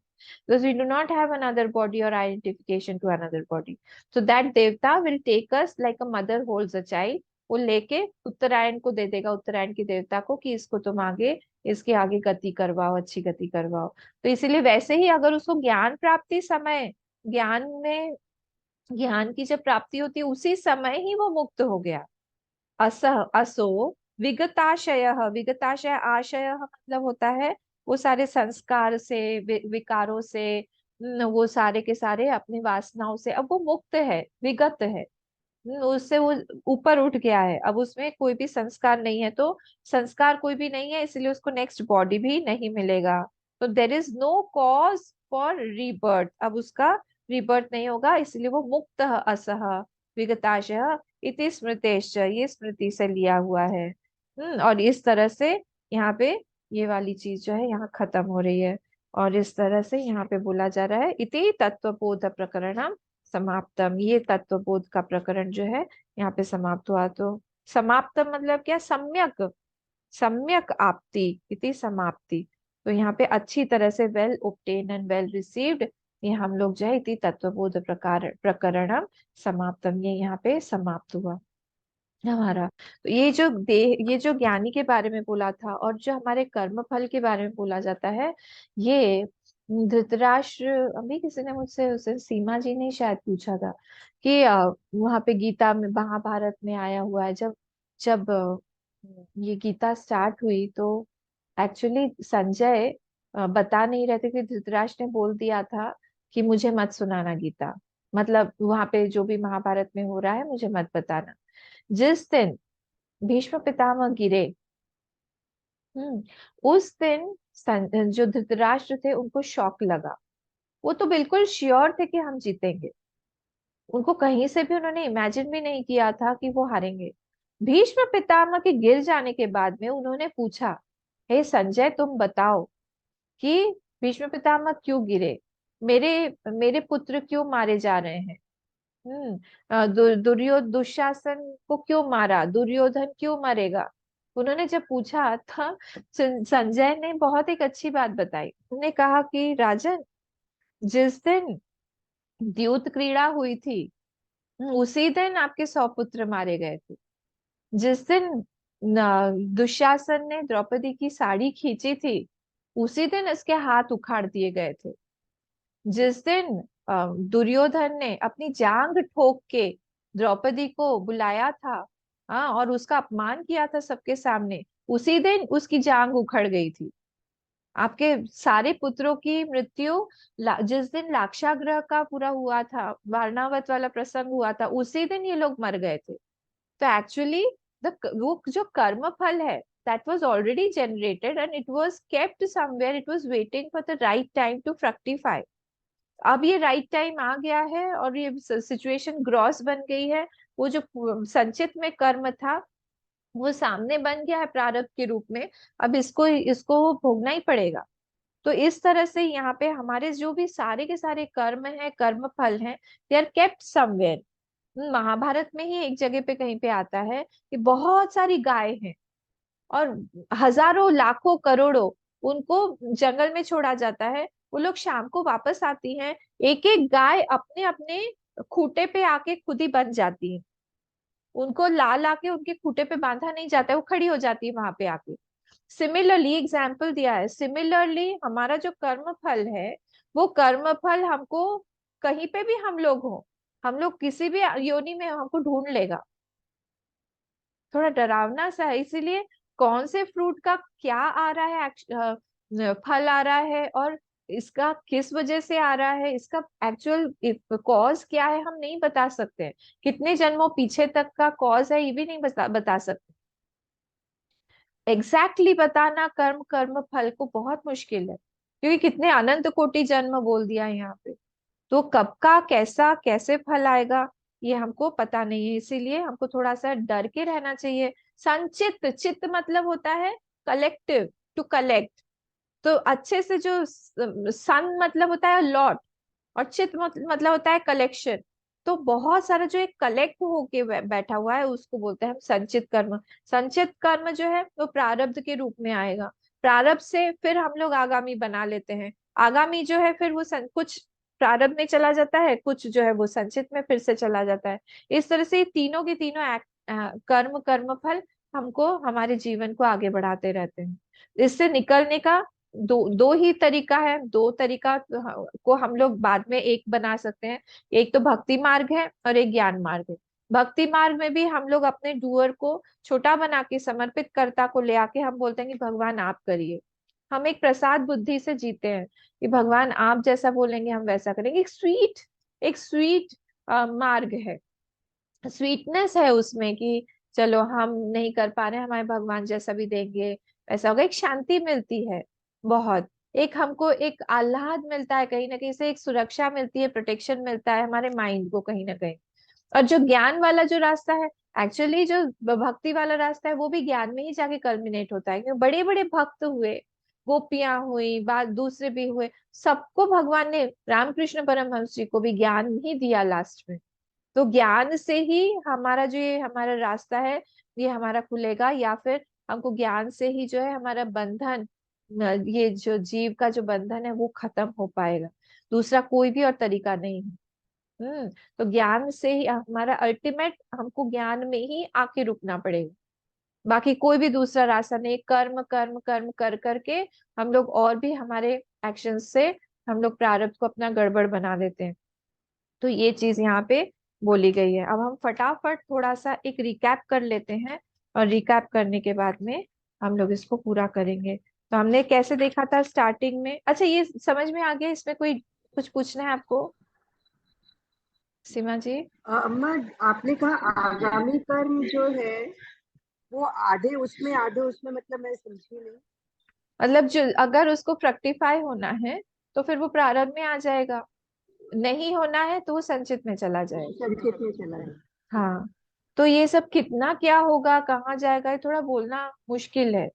because we do not have another body or identification to another body, so that devta will take us like a mother holds a child, वो लेके उत्तरायण को दे देगा, उत्तरायण के देवता को, कि इसको तुम आगे, इसके आगे गति करवाओ, अच्छी गति करवाओ। तो इसीलिए वैसे ही अगर उसको ज्ञान प्राप्ति समय ज्ञान की जब प्राप्ति होती है उसी समय ही वो मुक्त हो गया। असह असो विगताशय, विगताशय आशय मतलब होता है वो सारे संस्कार से, विकारों से, वो सारे के सारे अपनी वासनाओं से अब वो मुक्त है, विगत है। उससे वो ऊपर उठ गया है, अब उसमें कोई भी संस्कार नहीं है, तो संस्कार कोई भी नहीं है इसलिए उसको नेक्स्ट बॉडी भी नहीं मिलेगा। तो there is no cause for rebirth, अब उसका रीबर्थ नहीं होगा, इसलिए वो मुक्त असह विगताशय इति स्मृतेश्च, ये स्मृति से लिया हुआ है। और इस तरह से यहाँ पे ये वाली चीज जो है यहाँ खत्म हो रही है। और इस तरह से यहाँ पे बोला जा रहा है इति तत्वबोध प्रकरणम समाप्तम, ये तत्वबोध का प्रकरण जो है यहाँ पे समाप्त हुआ। तो समाप्तम मतलब क्या, सम्यक, सम्यक आपति इति समाप्ति। तो यहाँ पे अच्छी तरह से well obtain and well received, ये हम लोग जो है इति तत्वबोध प्रकार प्रकरणम समाप्तम, ये यहाँ पे समाप्त हुआ हमारा। तो ये जो ज्ञानी के बारे में बोला था और जो हमारे कर्म फल के बारे में बोला जाता है, ये धृतराष्ट्र, अभी किसी ने मुझसे उसे सीमा जी ने शायद पूछा था कि वहां पे गीता में, महाभारत में आया हुआ है, जब जब ये गीता स्टार्ट हुई तो एक्चुअली संजय बता नहीं रहे थे कि धृतराष्ट्र ने बोल दिया था कि मुझे मत सुनाना गीता, मतलब वहां पे जो भी महाभारत में हो रहा है मुझे मत बताना। जिस दिन भीष्म पितामह गिरे, हम्म उस दिन जो धृतराष्ट्र थे उनको शॉक लगा। वो तो बिल्कुल श्योर थे कि हम जीतेंगे, उनको कहीं से भी उन्होंने इमेजिन भी नहीं किया था कि वो हारेंगे। भीष्म पितामह के गिर जाने के बाद में उन्होंने पूछा, हे संजय तुम बताओ कि भीष्म पितामह क्यों गिरे, मेरे मेरे पुत्र क्यों मारे जा रहे हैं। दुशासन को क्यों मारा, दुर्योधन क्यों मरेगा। उन्होंने जब पूछा था, संजय ने बहुत एक अच्छी बात बताई, उन्होंने कहा कि राजन, जिस दिन द्यूत क्रीड़ा हुई थी, उसी दिन आपके 100 पुत्र मारे गए थे। जिस दिन दुशासन ने द्रौपदी की साड़ी खींची थी, उसी दिन इसके हाथ उखाड़ दिए गए थे। जिस दिन दुर्योधन ने अपनी जांग ठोक के द्रौपदी को बुलाया था, हाँ, और उसका अपमान किया था सबके सामने, उसी दिन उसकी जांग उखड़ गई थी। आपके सारे पुत्रों की मृत्यु जिस दिन लाक्षागृह का पूरा हुआ था, वारणावत वाला प्रसंग हुआ था, उसी दिन ये लोग मर गए थे। तो एक्चुअली द वो जो कर्म फल है, that was already generated and it was kept somewhere, it was waiting for the right time to fructify. अब ये राइट टाइम आ गया है और ये सिचुएशन ग्रॉस बन गई है। वो जो संचित में कर्म था वो सामने बन गया है प्रारब्ध के रूप में, अब इसको इसको भोगना ही पड़ेगा। तो इस तरह से यहाँ पे हमारे जो भी सारे के सारे कर्म हैं, कर्म फल हैं, they are kept somewhere. Mahabharat में ही एक जगह पे कहीं पे आता है कि बहुत सारी गाय हैं और हजारों लाखों करोड़ों उनको जंगल में छोड़ा जाता है। वो लोग शाम को वापस आती हैं, एक एक गाय अपने अपने खूंटे पे आके खुद ही बन जाती है। उनको ला ला के उनके खूंटे पे बांधा नहीं जाता है, वो खड़ी हो जाती है वहां पे आके। सिमिलरली एग्जाम्पल दिया है, सिमिलरली हमारा जो कर्म फल है, वो कर्म फल हमको कहीं पे भी हम लोग हो, हम लोग किसी भी योनि में हमको ढूंढ लेगा। थोड़ा डरावना सा है, इसीलिए कौन से फ्रूट का क्या आ रहा है, फल आ रहा है और इसका किस वजह से आ रहा है, इसका एक्चुअल कॉज क्या है हम नहीं बता सकते। कितने जन्मों पीछे तक का कॉज है ये भी नहीं बता सकते। एग्जैक्टली बताना कर्म कर्म फल को बहुत मुश्किल है, क्योंकि कितने अनंत कोटि जन्म बोल दिया है यहाँ पे। तो कब का कैसा कैसे फल आएगा ये हमको पता नहीं है, इसीलिए हमको थोड़ा सा डर के रहना चाहिए। संचित, चित्त मतलब होता है कलेक्टिव, टू कलेक्ट। तो अच्छे से जो सन मतलब होता है लॉट, और चित मतलब होता है कलेक्शन। तो बहुत सारा जो एक कलेक्ट होके बैठा हुआ है उसको बोलते हैं हम संचित कर्म। संचित कर्म जो है वो प्रारब्ध के रूप में आएगा, प्रारब्ध से फिर हम लोग आगामी बना लेते हैं। आगामी जो है फिर वो कुछ प्रारब्ध में चला जाता है, कुछ जो है वो संचित में फिर से चला जाता है। इस तरह से ये तीनों के तीनों कर्म कर्म फल हमको हमारे जीवन को आगे बढ़ाते रहते हैं। इससे निकलने का दो दो ही तरीका है, दो तरीका को हम लोग बाद में एक बना सकते हैं। एक तो भक्ति मार्ग है और एक ज्ञान मार्ग है। भक्ति मार्ग में भी हम लोग अपने डूअर को छोटा बना के, समर्पित कर्ता को ले आके हम बोलते हैं कि भगवान आप करिए। हम एक प्रसाद बुद्धि से जीते हैं कि भगवान आप जैसा बोलेंगे हम वैसा करेंगे। एक स्वीट मार्ग है, स्वीटनेस है उसमें कि चलो हम नहीं कर पा रहे, हमारे भगवान जैसा भी देंगे वैसा होगा। एक शांति मिलती है बहुत, एक हमको एक आह्लाद मिलता है कहीं ना कहीं से, एक सुरक्षा मिलती है, प्रोटेक्शन मिलता है हमारे माइंड को कहीं ना कहीं। और जो ज्ञान वाला जो रास्ता है, एक्चुअली जो भक्ति वाला रास्ता है वो भी ज्ञान में ही जाके कल्मिनेट होता है, क्योंकि बड़े बड़े भक्त हुए, गोपियां हुई, बात दूसरे भी हुए, सबको भगवान ने, रामकृष्ण परमहंस जी को भी ज्ञान ही दिया लास्ट में। तो ज्ञान से ही हमारा जो ये हमारा रास्ता है ये हमारा खुलेगा, या फिर हमको ज्ञान से ही जो है हमारा बंधन, ये जो जीव का जो बंधन है वो खत्म हो पाएगा। दूसरा कोई भी और तरीका नहीं है। तो ज्ञान से ही हमारा अल्टीमेट, हमको ज्ञान में ही आके रुकना पड़ेगा। बाकी कोई भी दूसरा रास्ता नहीं। कर्म कर्म कर्म कर करके हम लोग और भी हमारे एक्शन से हम लोग प्रारब्ध को अपना गड़बड़ बना देते हैं। तो ये चीज यहाँ पे बोली गई है। अब हम फटाफट थोड़ा सा एक रिकैप कर लेते हैं, और रिकैप करने के बाद में हम लोग इसको पूरा करेंगे। तो हमने कैसे देखा था स्टार्टिंग में, अच्छा ये समझ में आ गया? इसमें कोई कुछ पूछना है आपको, सीमा जी? अम्मा, आपने कहा आगामी कर्म जो है वो आधे उसमें, मतलब मैं समझी नहीं। मतलब जो अगर उसको फ्रक्टिफाई होना है तो फिर वो प्रारंभ में आ जाएगा, नहीं होना है तो वो संचित में चला जाएगा। संक्षेप में चला है। हाँ। तो ये सब कितना क्या होगा, कहाँ जाएगा, ये थोड़ा बोलना मुश्किल है।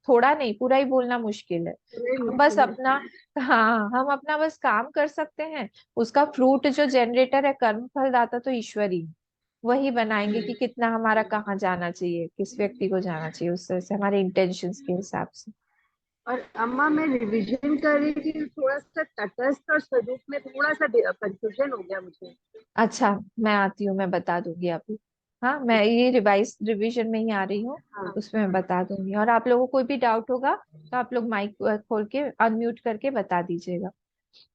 थोड़ा नहीं, पूरा ही बोलना मुश्किल है। थोड़ा ही हम बस मुश्किल है। अपना, हाँ हम अपना बस काम कर सकते हैं। उसका फ्रूट जो जनरेटर है, कर्म फलदाता तो ईश्वर ही है। वही बनाएंगे कि कितना हमारा कहाँ जाना चाहिए, किस व्यक्ति को जाना चाहिए, उस तरह से हमारे इंटेंशंस के हिसाब से। और अम्मा, मैं रिवीजन कर रही थी, थोड़ा सा तटस्थ और स्वरूप में थोड़ा सा कंफ्यूजन हो गया मुझे। अच्छा, मैं आती हूँ, मैं बता दूंगी अभी। हाँ, मैं ये रिवाइज रिवीजन में ही आ रही हूँ, हाँ। उसमें मैं बता दूंगी। और आप लोगों को कोई भी डाउट होगा तो आप लोग माइक खोल के अनम्यूट करके बता दीजिएगा।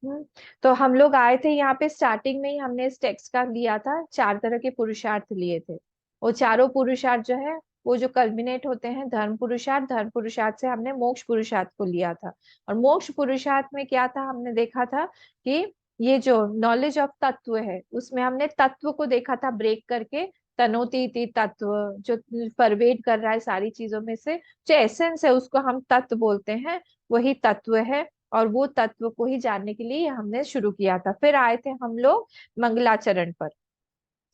हम्म। तो हम लोग आए थे यहाँ पे, स्टार्टिंग में ही हमने इस टेक्स्ट का लिया था, 4 तरह के पुरुषार्थ लिए थे। वो चारों पुरुषार्थ जो है वो जो कल्मिनेट होते हैं धर्म पुरुषार्थ, धर्म पुरुषार्थ से हमने मोक्ष पुरुषार्थ को लिया था। और मोक्ष पुरुषार्थ में क्या था, हमने देखा था कि ये जो नॉलेज ऑफ तत्व है उसमें हमने तत्व को देखा था ब्रेक करके। तनोती इति तत्व, जो परवेड कर रहा है सारी चीजों में से, जो एसेंस है उसको हम तत्व बोलते हैं, वही तत्व है। और वो तत्व को ही जानने के लिए हमने शुरू किया था। फिर आए थे हम लोग मंगलाचरण पर।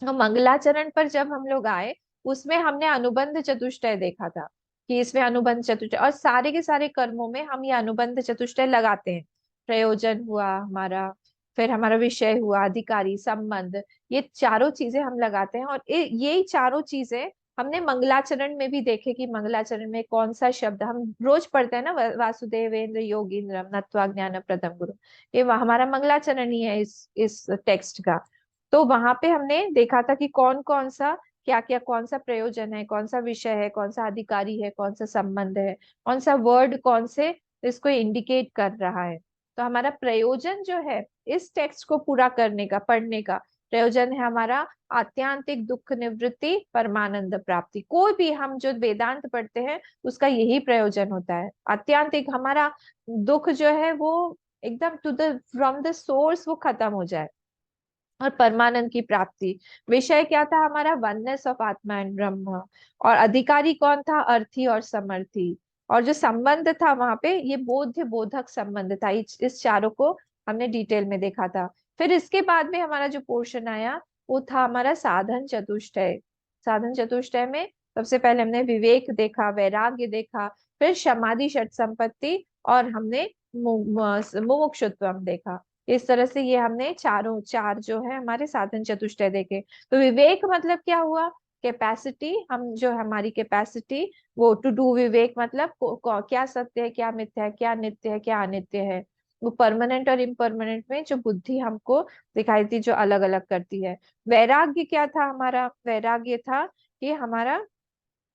तो मंगलाचरण पर जब हम लोग आए, उसमें हमने अनुबंध चतुष्टय देखा था कि इसमें अनुबंध चतुष्टय, और सारे के सारे कर्मों में हम ये अनुबंध चतुष्टय लगाते हैं। प्रयोजन हुआ हमारा, फिर हमारा विषय हुआ, अधिकारी, संबंध, ये चारों चीजें हम लगाते हैं। और ये चारों चीजें हमने मंगलाचरण में भी देखे कि मंगलाचरण में कौन सा शब्द हम रोज पढ़ते हैं ना, वासुदेवेंद्र योगींद्रम नत्वा ज्ञान प्रदम गुरु। ये हमारा मंगलाचरण ही है इस टेक्स्ट का। तो वहां पे हमने देखा था कि कौन कौन सा, क्या क्या, कौन सा प्रयोजन है, कौन सा विषय है, कौन सा अधिकारी है, कौन सा संबंध है, कौन सा वर्ड कौन से इसको इंडिकेट कर रहा है। तो हमारा प्रयोजन जो है इस टेक्स्ट को पूरा करने का, पढ़ने का प्रयोजन है हमारा आत्यांतिक दुख निवृत्ति, परमानंद प्राप्ति। कोई भी हम जो वेदांत पढ़ते हैं उसका यही प्रयोजन होता है। आत्यांतिक हमारा दुख जो है वो एकदम to the from the source वो खत्म हो जाए, और परमानंद की प्राप्ति। विषय क्या था हमारा, वननेस ऑफ आत्मा एंड ब्रह्म। और अधिकारी कौन था, अर्थी और समर्थी। और जो संबंध था वहां पे, ये बोध्य बोधक संबंध था। इस चारों को हमने डिटेल में देखा था। फिर इसके बाद में हमारा जो पोर्शन आया वो था हमारा साधन चतुष्टय। साधन चतुष्टय में सबसे पहले हमने विवेक देखा, वैराग्य देखा, फिर समाधि षट संपत्ति, और हमने मुमुक्षुत्व देखा। इस तरह से ये हमने चारों चार जो है हमारे साधन चतुष्टय देखे। तो विवेक मतलब क्या हुआ, कैपेसिटी, हम जो हमारी कैपेसिटी, वो टू डू विवेक मतलब क्या सत्य है, क्या मिथ्या है, क्या नित्य है, क्या अनित्य है। वो परमानेंट और इम्परमानेंट में जो बुद्धि हमको दिखाई थी, जो अलग अलग करती है। वैराग्य क्या था हमारा, वैराग्य था कि हमारा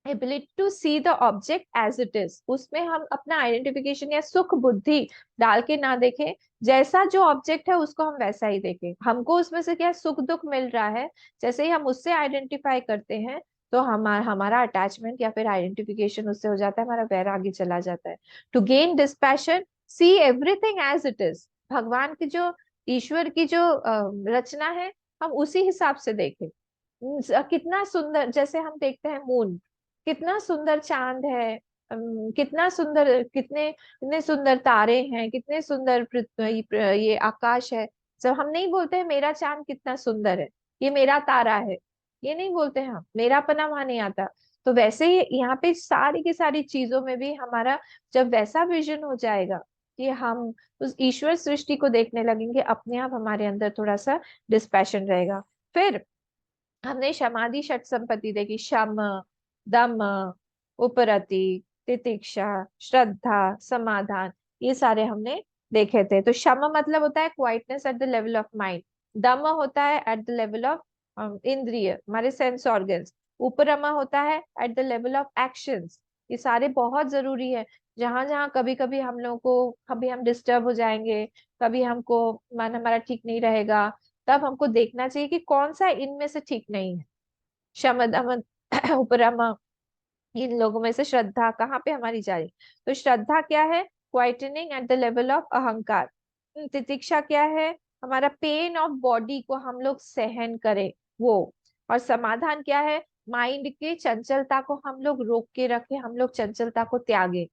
ability to see the object as it is, उसमें हम अपना आइडेंटिफिकेशन या सुख बुद्धि डाल के ना देखें, जैसा जो ऑब्जेक्ट है उसको हम वैसा ही देखें। हमको उसमें से क्या सुख दुख मिल रहा है, जैसे ही हम उससे आइडेंटिफाई करते हैं तो हमारा अटैचमेंट या फिर आइडेंटिफिकेशन उससे हो जाता है, हमारा वैराग्य चला जाता है। To gain dispassion, see everything as it is, भगवान की जो, ईश्वर की जो रचना है, हम उसी हिसाब से देखें। कितना सुंदर, जैसे हम देखते हैं मून, कितना सुंदर चांद है, कितना सुंदर, कितने कितने सुंदर तारे हैं, कितने सुंदर ये आकाश है। जब हम नहीं बोलते हैं मेरा चांद कितना सुंदर है, ये मेरा तारा है, ये नहीं बोलते हैं हम, मेरापना वहां नहीं आता। तो वैसे ही यहाँ पे सारी की सारी चीजों में भी हमारा जब वैसा विजन हो जाएगा कि हम उस ईश्वर सृष्टि को देखने लगेंगे, अपने आप हमारे अंदर थोड़ा सा डिस्पैशन रहेगा। फिर हमने समाधि षट संपत्ति देखी, शम, दम, उपरति, तितिक्षा, श्रद्धा, समाधान, ये सारे हमने देखे थे। तो शम मतलब होता है quietness at the level of mind, दम होता है एट द लेवल ऑफ इंद्रिय, हमारे सेंस ऑर्गन्स, उपरमा होता है at the level of actions. ये सारे बहुत जरूरी है। जहां जहां कभी कभी हम लोगों को, कभी हम डिस्टर्ब हो जाएंगे, कभी हमको मन हमारा ठीक नहीं रहेगा, तब हमको देखना चाहिए कि कौन सा इनमें से ठीक नहीं है। शम दम उपरमा, इन लोगों में से श्रद्धा कहाँ पे हमारी जा रही। तो श्रद्धा क्या है, quietening at the level of अहंकार। तितिक्षा क्या है, हमारा पेन ऑफ बॉडी को हम लोग सहन करें वो। और समाधान क्या है, माइंड के चंचलता को हम लोग रोक के रखें, हम लोग चंचलता को त्यागे।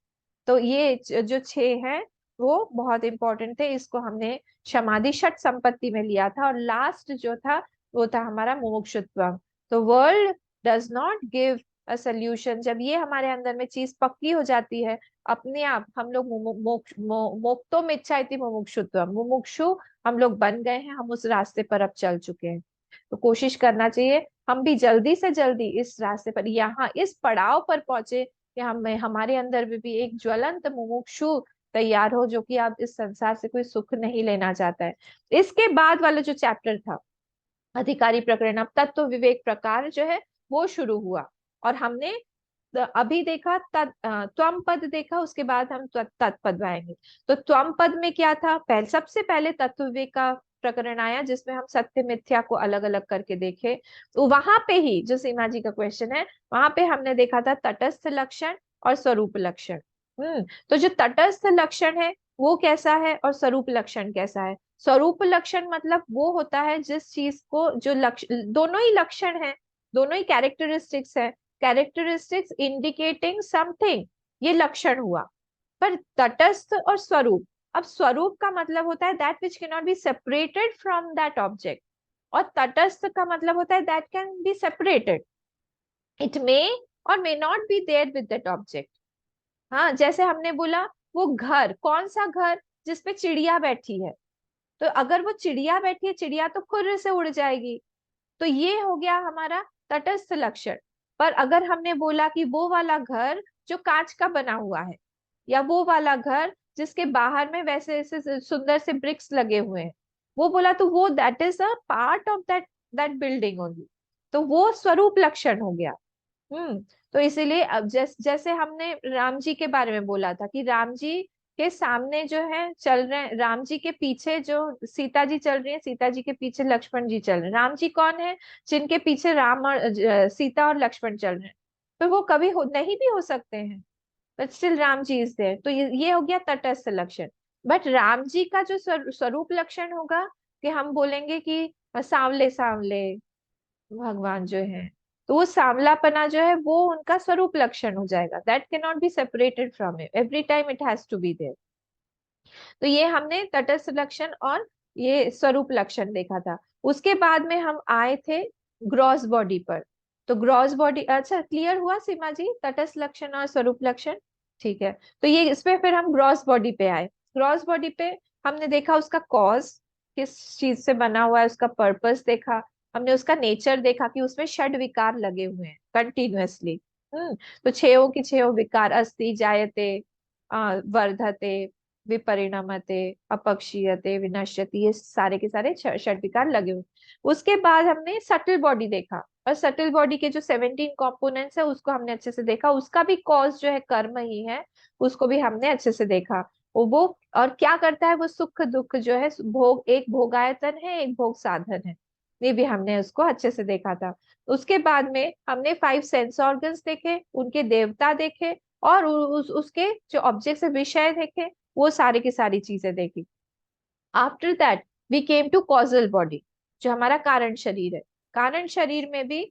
तो ये जो छह हैं वो बहुत इंपॉर्टेंट थे, इसको हमने समाधि षट संपत्ति में लिया था। और लास्ट जो था वो था हमारा मुमुक्षुत्व। तो world does not give a solution, जब ये हमारे अंदर में चीज पक्की हो जाती है, अपने आप हम लोग मोक्तो मिच्छाइति मुमुक्षुत्व, मुमुक्षु हम लोग बन गए हैं, हम उस रास्ते पर अब चल चुके हैं। तो कोशिश करना चाहिए हम भी जल्दी से जल्दी इस रास्ते पर, यहाँ इस पड़ाव पर पहुंचे कि हम हमारे अंदर भी एक ज्वलंत मुमुक्षु तैयार हो, जो कि अब इस संसार से कोई सुख नहीं लेना चाहता है। इसके बाद वाला जो चैप्टर था अधिकारी प्रकरण, अब तत्व विवेक प्रकार जो है वो शुरू हुआ। और हमने अभी देखा त्वम पद देखा, उसके बाद हम तत्पद में आएंगे। तो त्वम पद में क्या था, सबसे पहले तत्व विवेक का प्रकरण आया, जिसमें हम सत्य मिथ्या को अलग अलग करके देखे। तो वहां पे ही जो सीमा जी का क्वेश्चन है, वहां पे हमने देखा था तटस्थ लक्षण और स्वरूप लक्षण। तो जो तटस्थ लक्षण है वो कैसा है और स्वरूप लक्षण कैसा है। स्वरूप लक्षण मतलब वो होता है जिस चीज को, जो लक्षण, दोनों ही लक्षण है, दोनों ही कैरेक्टरिस्टिक्स है, कैरेक्टरिस्टिक्स इंडिकेटिंग समथिंग, ये लक्षण हुआ। पर तटस्थ और स्वरूप, अब स्वरूप का मतलब होता है that which can not be separated from that object, और तटस्थ का मतलब होता है that can be separated, it may और may not be there with that object. हाँ, जैसे हमने बोला वो घर, कौन सा घर, जिसपे चिड़िया बैठी है, तो अगर वो चिड़िया बैठी है, चिड़िया तो खुर से उड़ जाएगी, तो ये हो गया हमारा तटस्थ लक्षण। पर अगर हमने बोला कि वो वाला घर जो कांच का बना हुआ है, या वो वाला घर जिसके बाहर में वैसे ऐसे सुंदर से ब्रिक्स लगे हुए हैं, वो बोला, तो वो that is a part of that that building only, तो वो स्वरूप लक्षण हो गया। तो इसीलिए अब जैसे हमने राम जी के बारे में बोला था कि राम जी के सामने जो है चल रहे हैं, राम जी के पीछे जो सीता जी चल रही है, सीता जी के पीछे लक्ष्मण जी चल रहे हैं। राम जी कौन है, जिनके पीछे राम और सीता और लक्ष्मण चल रहे हैं। तो वो कभी नहीं भी हो सकते हैं, but still Ram ji is there. तो ये हो गया तटस्थ लक्षण। बट राम जी का जो स्वरूप लक्षण होगा, कि हम बोलेंगे कि सांवले सांवले भगवान जो है, तो वो सांवलापना जो है वो उनका स्वरूप लक्षण हो जाएगा, that can not be separated from it, every time it has to be there. तो ये हमने तटस्थ लक्षण और ये स्वरूप लक्षण देखा था। उसके बाद में हम आए थे ग्रॉस बॉडी पर। तो ग्रॉस बॉडी, अच्छा क्लियर हुआ सीमा जी, तटस्थ लक्षण और स्वरूप लक्षण, ठीक है। तो ये इसमें फिर हम ग्रॉस बॉडी पे आए। ग्रॉस बॉडी पे हमने देखा उसका कॉज, किस चीज से बना हुआ है, उसका पर्पस देखा, हमने उसका नेचर देखा कि उसमें षड विकार लगे हुए हैं कंटिन्यूअसली। तो छयों की छयों विकार, अस्ति जायते, वर्धते, विपरिणमते, अपक्षीयते, विनश्यति, ये सारे के सारे षड विकार लगे हुए। उसके बाद हमने सटल बॉडी देखा, और सटल बॉडी के जो 17 कंपोनेंट्स है उसको हमने अच्छे से देखा, उसका भी कॉज जो है कर्म ही है, उसको भी हमने अच्छे से देखा। वो और क्या करता है, वो सुख दुख जो है, भोग, एक भोगायतन है, एक भोग साधन है, ये भी हमने उसको अच्छे से देखा था। उसके बाद में हमने 5 सेंस ऑर्गन्स देखे, उनके देवता देखे, और उसके जो ऑब्जेक्ट्स है, विषय देखे, वो सारी की सारी चीजें देखी। After that we came to causal body, जो हमारा कारण शरीर है। कारण शरीर में भी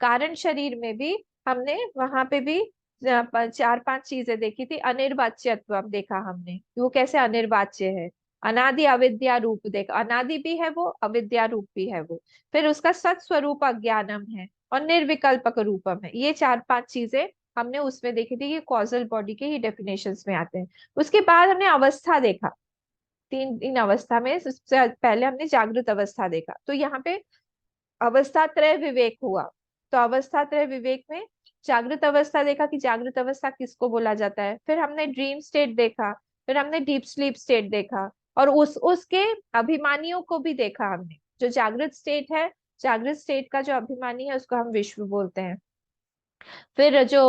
कारण शरीर में भी हमने वहां पे भी 4-5 चीजें देखी थी। अनिर्वाच्यत्व देखा हमने कि वो कैसे अनिर्वाच्य है। अनादि अविद्या रूप देखा, अनादि भी है वो, अविद्या रूप भी है वो। फिर उसका सत स्वरूप अज्ञानम है, और निर्विकल्पक रूपम है। ये 4-5 चीजें हमने उसमें देखी थी, ये कॉजल बॉडी के ही डेफिनेशंस में आते हैं। उसके बाद हमने अवस्था देखा, तीन तीन अवस्था में सबसे पहले हमने जागृत अवस्था देखा। तो यहाँ पे अवस्था त्रय विवेक हुआ। तो अवस्था त्रय विवेक में जागृत अवस्था देखा कि जागृत अवस्था किसको बोला जाता है, फिर हमने ड्रीम स्टेट देखा, फिर हमने डीप स्लीप स्टेट देखा, और उसके अभिमानियों को भी देखा हमने। जो जागृत स्टेट है, जागृत स्टेट का जो अभिमानी है उसको हम विश्व बोलते हैं। फिर जो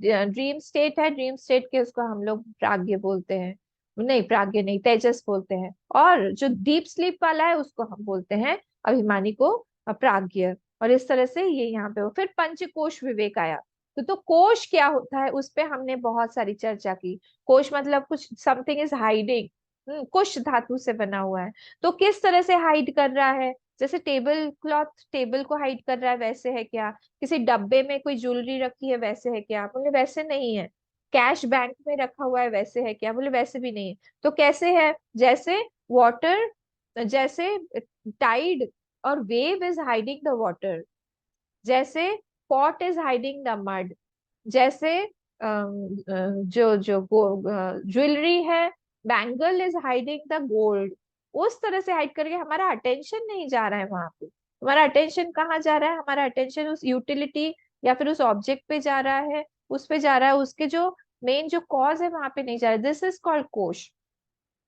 ड्रीम स्टेट है, ड्रीम स्टेट के उसको हम लोग प्राज्ञ बोलते हैं, नहीं प्राज्ञ नहीं, तेजस बोलते हैं। और जो डीप स्लीप वाला है उसको हम बोलते हैं अभिमानी को प्राज्ञ। और इस तरह से ये यहाँ पे हो। फिर पंचकोश विवेक आया। तो कोश क्या होता है उस पे हमने बहुत सारी चर्चा की। कोश मतलब कुछ, समथिंग इज हाइडिंग, कुश धातु से बना हुआ है। तो किस तरह से हाइड कर रहा है, जैसे टेबल क्लॉथ टेबल को हाइड कर रहा है, वैसे है क्या? किसी डब्बे में कोई ज्वेलरी रखी है, वैसे है क्या? बोले वैसे नहीं है। कैश बैंक में रखा हुआ है, वैसे है क्या? बोले वैसे भी नहीं है। तो कैसे है? जैसे वाटर, जैसे टाइड और wave is hiding the water, जैसे pot is hiding the mud, जैसे जो जो ज्वेलरी है, bangle is hiding the gold. उस तरह से हाइड करके हमारा अटेंशन नहीं जा रहा है वहां पे। हमारा अटेंशन कहाँ जा रहा है? हमारा अटेंशन उस यूटिलिटी या फिर उस ऑब्जेक्ट पे जा रहा है, उस पे जा रहा है, उसके जो मेन जो कॉज है वहां पे नहीं जा रहा है। दिस इज कॉल्ड कोश।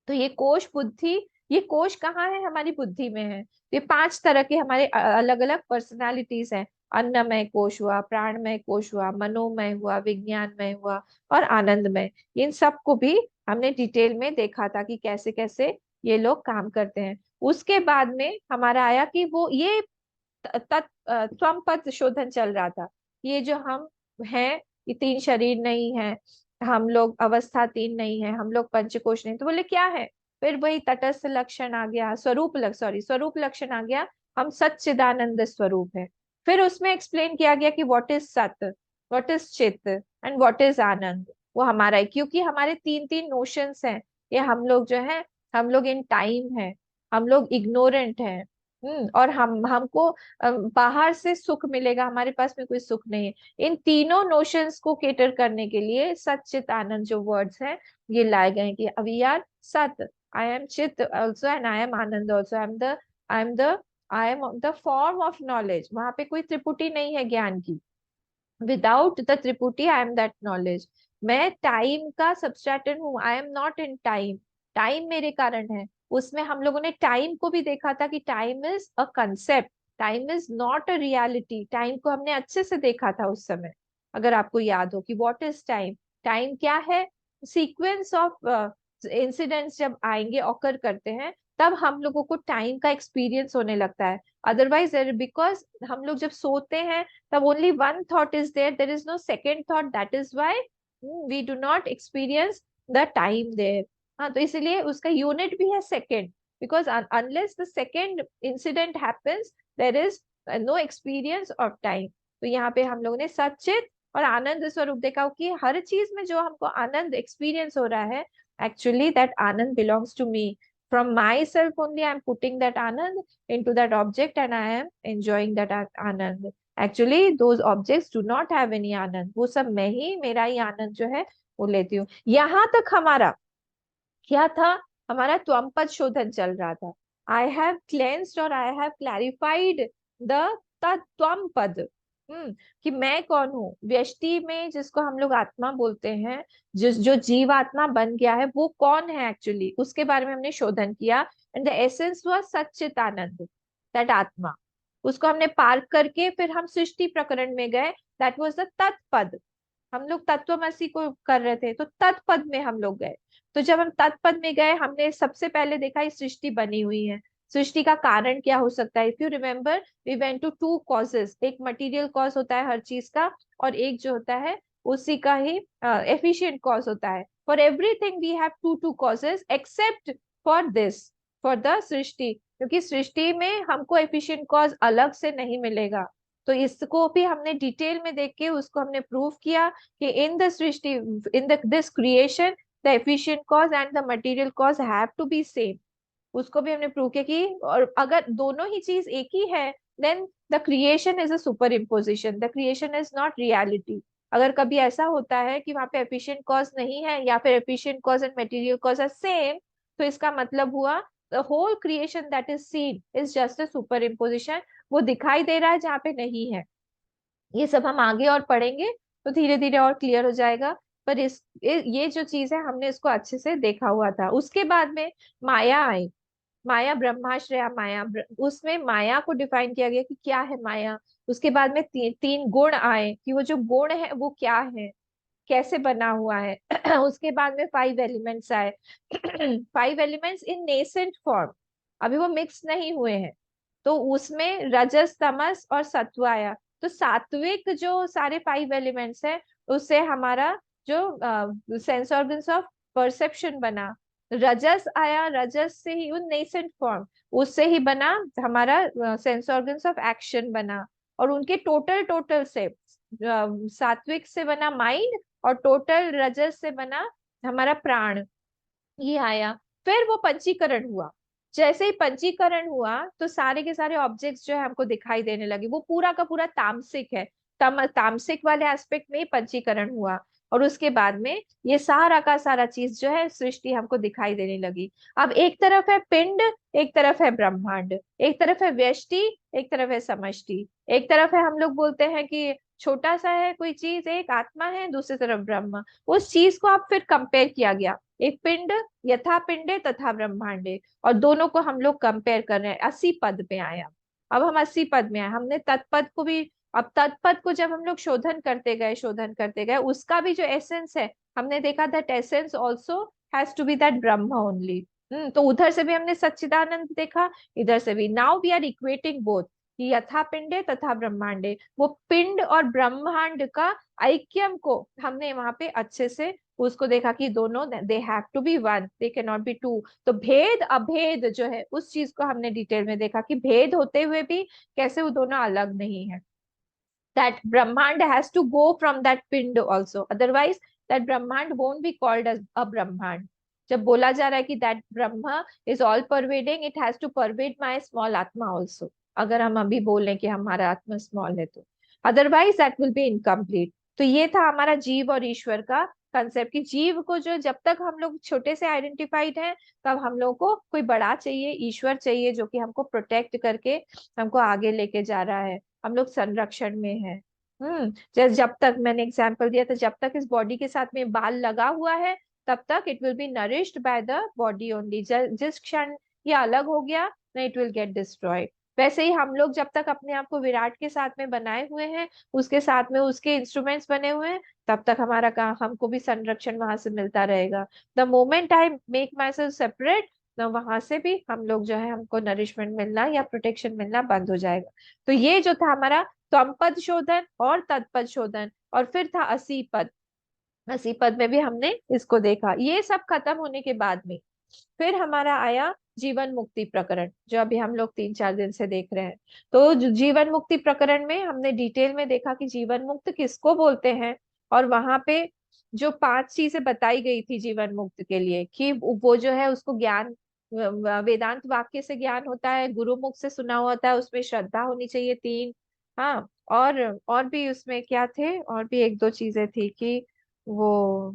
तो ये कोश बुद्धि, ये कोश कहाँ है? हमारी बुद्धि में है। ये 5 तरह के हमारे अलग अलग पर्सनालिटीज हैं। अन्नमय कोश हुआ, प्राणमय कोश हुआ, मनोमय हुआ, विज्ञानमय हुआ, और आनंदमय। इन सबको भी हमने डिटेल में देखा था कि कैसे कैसे ये लोग काम करते हैं। उसके बाद में हमारा आया कि वो ये त्वम पद शोधन चल रहा था। ये जो हम हैं, ये 3 शरीर नहीं है, हम लोग अवस्था 3 नहीं है, हम लोग पंचकोश नहीं। तो बोले क्या है? फिर वही तटस्थ लक्षण आ गया, स्वरूप लक्षण आ गया। हम सच्चिदानंद स्वरूप है। फिर उसमें एक्सप्लेन किया गया कि व्हाट इज सत, व्हाट इज चित, एंड व्हाट इज आनंद। वो हमारा है, क्योंकि हमारे 3 नोशंस हैं। ये हम लोग जो है, हम लोग इन टाइम है, हम लोग इग्नोरेंट हैं। और हमको बाहर से सुख मिलेगा, हमारे पास में कोई सुख नहीं है। इन तीनों नोशंस को केटर करने के लिए सच्चित आनंद जो वर्ड्स हैं, ये लाए गए हैं कि we are sat, I am chit also, and I am anand also. I am the I am the form of knowledge. वहां पे कोई त्रिपुटी नहीं है ज्ञान की। Without the triputi I am that knowledge. मैं टाइम का सब्सट्रैक्टेड हूँ, I am not in time. Time मेरे कारण है। उसमें हम लोगों ने टाइम को भी देखा था कि time is a concept, time is not a reality. Time को हमने अच्छे से देखा था उस समय, अगर आपको याद हो कि व्हाट इज टाइम। टाइम क्या है? सीक्वेंस ऑफ इंसिडेंट्स जब आएंगे, ऑकर करते हैं, तब हम लोगों को टाइम का एक्सपीरियंस होने लगता है। अदरवाइज, बिकॉज हम लोग जब सोते हैं तब only one thought is there, there is no second thought, that is why we do not experience the time there। हाँ, तो इसलिए उसका यूनिट भी है second, because unless the second incident happens, there is no experience of time। तो यहाँ पे हम लोगों ने सचित और आनंद स्वरूप देखा कि हर चीज में जो हमको आनंद एक्सपीरियंस हो रहा है, actually that ananda belongs to me. From myself only I am putting that anand into that object and I am enjoying that anand। Actually those objects do not have any anand, वो सब मैं ही, मेरा ही आनंद जो है वो लेती हूँ। यहां तक हमारा क्या था? हमारा त्वमपद शोधन चल रहा था। आई हैव क्लेंस्ड और आई हैव क्लैरिफाइड द त्वम पद। कि मैं कौन हूँ व्यष्टि में, जिसको हम लोग आत्मा बोलते हैं, जिस जो जीव आत्मा बन गया है, वो कौन है एक्चुअली, उसके बारे में हमने शोधन किया। And the essence was sachchit anand, that atma. उसको हमने पार करके फिर हम सृष्टि प्रकरण में गए, दैट वाज द तत्पद। हम लोग तत्वमसी को कर रहे थे, तो तत्पद में हम लोग गए। तो जब हम तत्पद में गए, हमने सबसे पहले देखा ये सृष्टि बनी हुई है। सृष्टि का कारण क्या हो सकता है? If you remember, we went to two causes, एक मटेरियल कॉज होता है हर चीज का, और एक जो होता है उसी का ही एफिशिएंट कॉज होता है। For everything we have two two causes except for this, for the srishti, क्योंकि सृष्टि में हमको एफिशिएंट कॉज अलग से नहीं मिलेगा। तो इसको भी हमने डिटेल में देख के उसको हमने प्रूव किया कि in the srishti, in the this creation, the efficient cause and the material cause have to be same. उसको भी हमने प्रूव किया कि, और अगर दोनों ही चीज एक ही है, then the creation is a superimposition, the creation is not reality. अगर कभी ऐसा होता है कि वहां पे एफिशिएंट कॉज नहीं है, या फिर efficient cause and material cause are same, तो इसका मतलब हुआ the whole creation that is seen is just a superimposition. वो दिखाई दे रहा है जहाँ पे नहीं है। ये सब हम आगे और पढ़ेंगे तो धीरे धीरे और क्लियर हो जाएगा। पर ये जो चीज है हमने इसको अच्छे से देखा हुआ था। उसके बाद में माया आई। माया, ब्रह्माश्रया माया, उसमें माया को डिफाइन किया गया कि क्या है माया। उसके बाद में तीन गुण आए कि वो जो गुण है वो क्या है, कैसे बना हुआ है। उसके बाद में 5 एलिमेंट्स आए। 5 एलिमेंट्स इन नेसेंट फॉर्म, अभी वो मिक्स नहीं हुए हैं। तो उसमें रजस, तमस और सत्व आया। तो सात्विक जो सारे 5 एलिमेंट्स है, उससे हमारा जो सेंस ऑर्गन्स ऑफ परसेप्शन बना। रजस आया, रजस से ही उन नेसेंट फॉर्म, उससे ही बना हमारा सेंस ऑर्गन्स ऑफ एक्शन बना। और उनके टोटल टोटल से सात्विक से बना माइंड, और टोटल रजस से बना हमारा प्राण, ये आया। फिर वो पंचीकरण हुआ। जैसे ही पंचीकरण हुआ तो सारे के सारे ऑब्जेक्ट्स जो है हमको दिखाई देने लगे। वो पूरा का पूरा तामसिक है। तामसिक वाले एस्पेक्ट में ही पंचीकरण हुआ। और उसके बाद में ये सारा का सारा चीज जो है सृष्टि हमको दिखाई देने लगी। अब एक तरफ है पिंड, एक तरफ है ब्रह्मांड, एक तरफ है व्यष्टि, एक तरफ है समष्टि। एक तरफ है, हम लोग बोलते हैं कि छोटा सा है कोई चीज, एक आत्मा है, दूसरी तरफ ब्रह्म। उस चीज को अब फिर कंपेयर किया गया, एक पिंड यथा पिंडे तथा ब्रह्मांडे, और दोनों को हम लोग कंपेयर कर रहे हैं। 80 पद में आया। अब हम 80 पद में आए, हमने तत्पद को भी, अब तत्पद को जब हम लोग शोधन करते गए, शोधन करते गए, उसका भी जो एसेंस है, हमने देखा that essence also has to be that Brahman only. तो उधर से भी हमने सच्चिदानंद देखा, इधर से भी। Now we are equating both, यथा पिंडे तथा ब्रह्मांडे, वो पिंड और ब्रह्मांड का ऐक्यम को हमने वहां पे अच्छे से उसको देखा कि दोनों they have to be one, they can not be two. तो भेद अभेद जो है उस चीज को हमने डिटेल में देखा कि भेद होते हुए भी कैसे वो दोनों अलग नहीं है। that Brahmand has to go from that pind also, otherwise that Brahmand won't be called as a Brahmand। जब बोला जा रहा है कि that Brahma is all pervading, it has to pervade my small atma also। अगर हम अभी बोलें कि हमारा आत्मा स्मॉल है तो otherwise that will be incomplete. तो ये था हमारा जीव और ईश्वर का कंसेप्ट, कि जीव को जो जब तक हम लोग छोटे से आइडेंटिफाइड हैं, तब हम लोग को कोई बड़ा चाहिए, ईश्वर चाहिए, जो कि हमको प्रोटेक्ट करके हमको आगे लेके जा रहा है। हम लोग संरक्षण में है। जब जब तक मैंने एग्जाम्पल दिया था, जब तक इस बॉडी के साथ में बाल लगा हुआ है, तब तक it will be nourished by the body only. जिस क्षण ये अलग हो गया, ना इट विल गेट डिस्ट्रॉयड। वैसे ही हम लोग जब तक अपने आप को विराट के साथ में बनाए हुए हैं, उसके साथ में उसके इंस्ट्रूमेंट्स बने हुए हैं, तब तक हमारा काम, हमको भी संरक्षण वहां से मिलता रहेगा। The moment I make my self separate, वहां से भी हम लोग जो है, हमको नरिशमेंट मिलना या प्रोटेक्शन मिलना बंद हो जाएगा। तो ये जो था हमारा त्वमपद शोधन और तत्पद शोधन, और फिर था 80 पद। 80 पद में भी हमने इसको देखा। ये सब खत्म होने के बाद में फिर हमारा आया जीवन मुक्ति प्रकरण, जो अभी हम लोग 3-4 दिन से देख रहे हैं। तो जीवन मुक्ति प्रकरण में हमने डिटेल में देखा कि जीवन मुक्त किसको बोलते हैं। और वहां पे जो 5 चीजें बताई गई थी जीवन मुक्त के लिए, कि वो जो है उसको ज्ञान, वेदांत वाक्य से ज्ञान होता है, गुरु मुख से सुना हुआ होता है, उसमें श्रद्धा होनी चाहिए 3। हाँ, और भी उसमें क्या थे, और भी 1-2 चीजें थी कि वो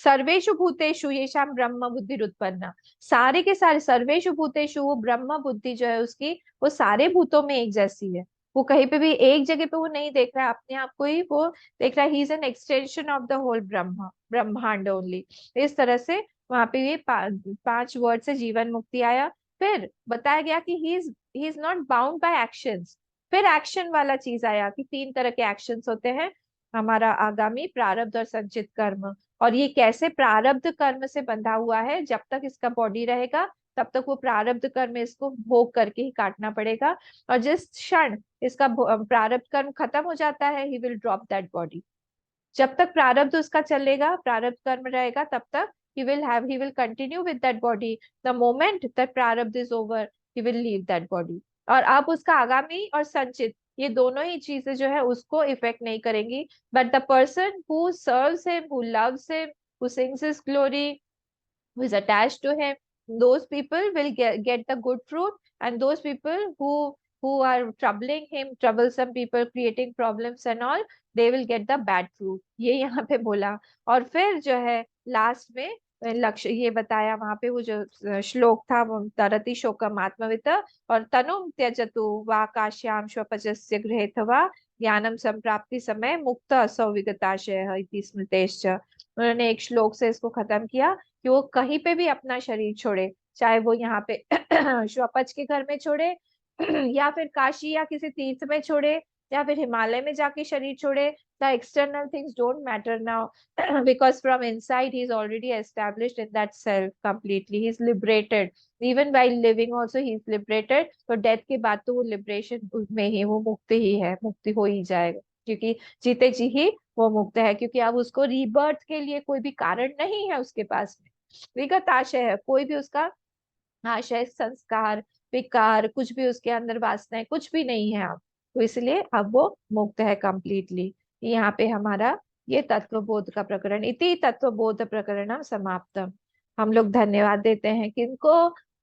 सर्वेषु भूतेषु येषाम ब्रह्म बुद्धि उत्पन्ना। सारे के सारे सर्वेषु भूतेषु, वो ब्रह्म बुद्धि जो है उसकी, वो सारे भूतों में एक जैसी है। वो कहीं पे भी एक जगह पे वो नहीं देख रहा है अपने आप को ही, वो देख रहा है he is an extension of the whole Brahma, Brahmanda only. इस तरह से वहां पे ये 5 वर्ड से जीवन मुक्ति आया। फिर बताया गया कि he is not bound by actions. फिर एक्शन वाला चीज आया कि 3 तरह के एक्शंस होते हैं, हमारा आगामी, प्रारब्ध और संचित कर्म। और ये कैसे प्रारब्ध कर्म से बंधा हुआ है, जब तक इसका बॉडी रहेगा तब तक वो प्रारब्ध कर्म इसको भोग करके ही काटना पड़ेगा। और जिस क्षण इसका प्रारब्ध कर्म खत्म हो जाता है, he will drop that body. जब तक प्रारब्ध उसका चलेगा, प्रारब्ध कर्म रहेगा, तब तक he will continue with that body. The moment that prarabdha is over, he will leave that body. और अब उसका आगामी और संचित, ये दोनों ही चीजें जो है उसको इफेक्ट नहीं करेंगी। But the person who serves him, who loves him, who sings his glory, who is attached to him, those people will get the good fruit. And those people who are troubling him, troublesome people creating problems and all, they will get the bad fruit, ये यहाँ पे बोला। और फिर जो है लास्ट में लक्ष्य ये बताया वहां पे, वो जो श्लोक था वो, तरति शोकम आत्मवित और तनुम त्यजतु वा काश्याम स्वपचस्य गृहेथवा ज्ञानम संप्राप्ति समय मुक्त असौ विगताशय इति स्मृतेश्च। उन्होंने एक श्लोक से इसको खत्म किया कि वो कहीं पे भी अपना शरीर छोड़े, चाहे वो यहाँ पे श्वपच के घर में छोड़े, या फिर काशी या किसी तीर्थ में छोड़े, या फिर हिमालय में जाके शरीर छोड़े। The external things don't matter now, because from inside he is already established in that self completely, he is liberated. Even while living also he is liberated. तो डेथ के बाद तो वो लिबरेशन में ही, वो मुक्ति ही है, मुक्ति हो ही जाएगा, क्योंकि जीते जी ही वो मुक्त है। क्योंकि अब उसको रीबर्थ के लिए कोई भी कारण नहीं है उसके पास में, विगत आशय है, कोई भी उसका आशय, संस्कार, विकार, कुछ भी उसके अंदर वासनाएं कुछ भी नहीं है अब। तो इसलिए अब वो मुक्त है कंप्लीटली। यहाँ पे हमारा ये तत्वबोध का प्रकरण, इति तत्वबोध प्रकरणम समाप्तम। हम लोग धन्यवाद देते हैं किनको,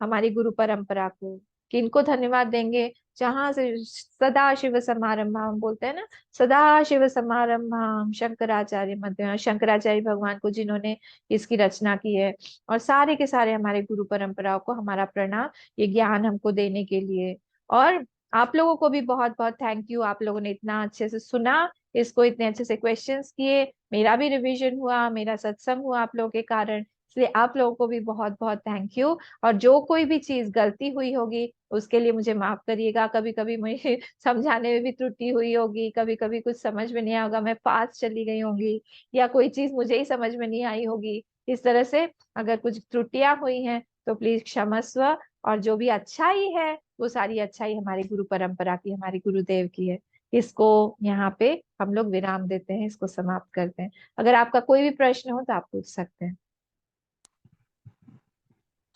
हमारी गुरु परंपरा को। किनको धन्यवाद देंगे, जहां से सदा शिव समारंभम बोलते हैं ना, सदा शिव समारंभम शंकराचार्य मध्यम, शंकराचार्य भगवान को जिन्होंने इसकी रचना की है। और सारे के सारे हमारे गुरु परंपराओं को हमारा प्रणाम, ये ज्ञान हमको देने के लिए। और आप लोगों को भी बहुत बहुत थैंक यू, आप लोगों ने इतना अच्छे से सुना इसको, इतने अच्छे से क्वेश्चंस किए, मेरा भी रिवीजन हुआ, मेरा सत्संग हुआ आप लोगों के कारण। इसलिए आप लोगों को भी बहुत बहुत थैंक यू। और जो कोई भी चीज गलती हुई होगी उसके लिए मुझे माफ करिएगा। कभी कभी मुझे समझाने में भी त्रुटि हुई होगी, कभी कभी कुछ समझ में नहीं आया होगा, मैं फास्ट चली गई होंगी, या कोई चीज मुझे ही समझ में नहीं आई होगी। इस तरह से अगर कुछ त्रुटियां हुई हैं तो प्लीज क्षमस्व। और जो भी अच्छाई है वो सारी अच्छाई हमारी गुरु परंपरा की, हमारे गुरुदेव की है। इसको यहाँ पे हम लोग विराम देते हैं, इसको समाप्त करते हैं। अगर आपका कोई भी प्रश्न हो तो आप पूछ सकते हैं।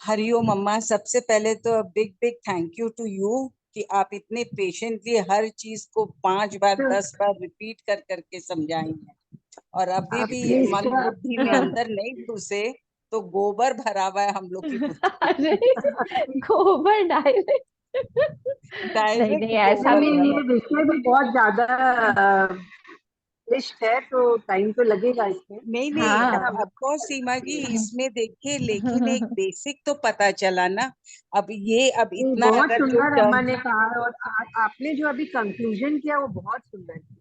हरिओम अम्मा, सबसे पहले तो big big thank you to you कि आप इतने पेशेंटली हर चीज को 5 बार तो 10 बार रिपीट कर करके समझाई हैं। और अभी आप भी प्लीज मन बुद्धि में अंदर नहीं घुसे तो गोबर भरा हुआ है हम लोग की बुद्धि अरे, में। गोबर डायरेक्ट नहीं नहीं, डायरेक्ट ऐसा नहीं गोबर भी नहीं, नहीं। भरा। ये विषय भी बहुत ज्यादा क्लिष्ट है, तो टाइम तो लगेगा इसमें, नहीं नहीं, लेकिन हाँ। अब कोर्स सीमा जी इसमें देखिए, लेकिन एक बेसिक तो पता चला ना। अब ये अब नहीं, इतना बहुत अगर जो सुंदर अम्मा टर्म, ने कहा है, और आपने जो अभी कंक्लूजन किया वो बहुत सुंदर किया।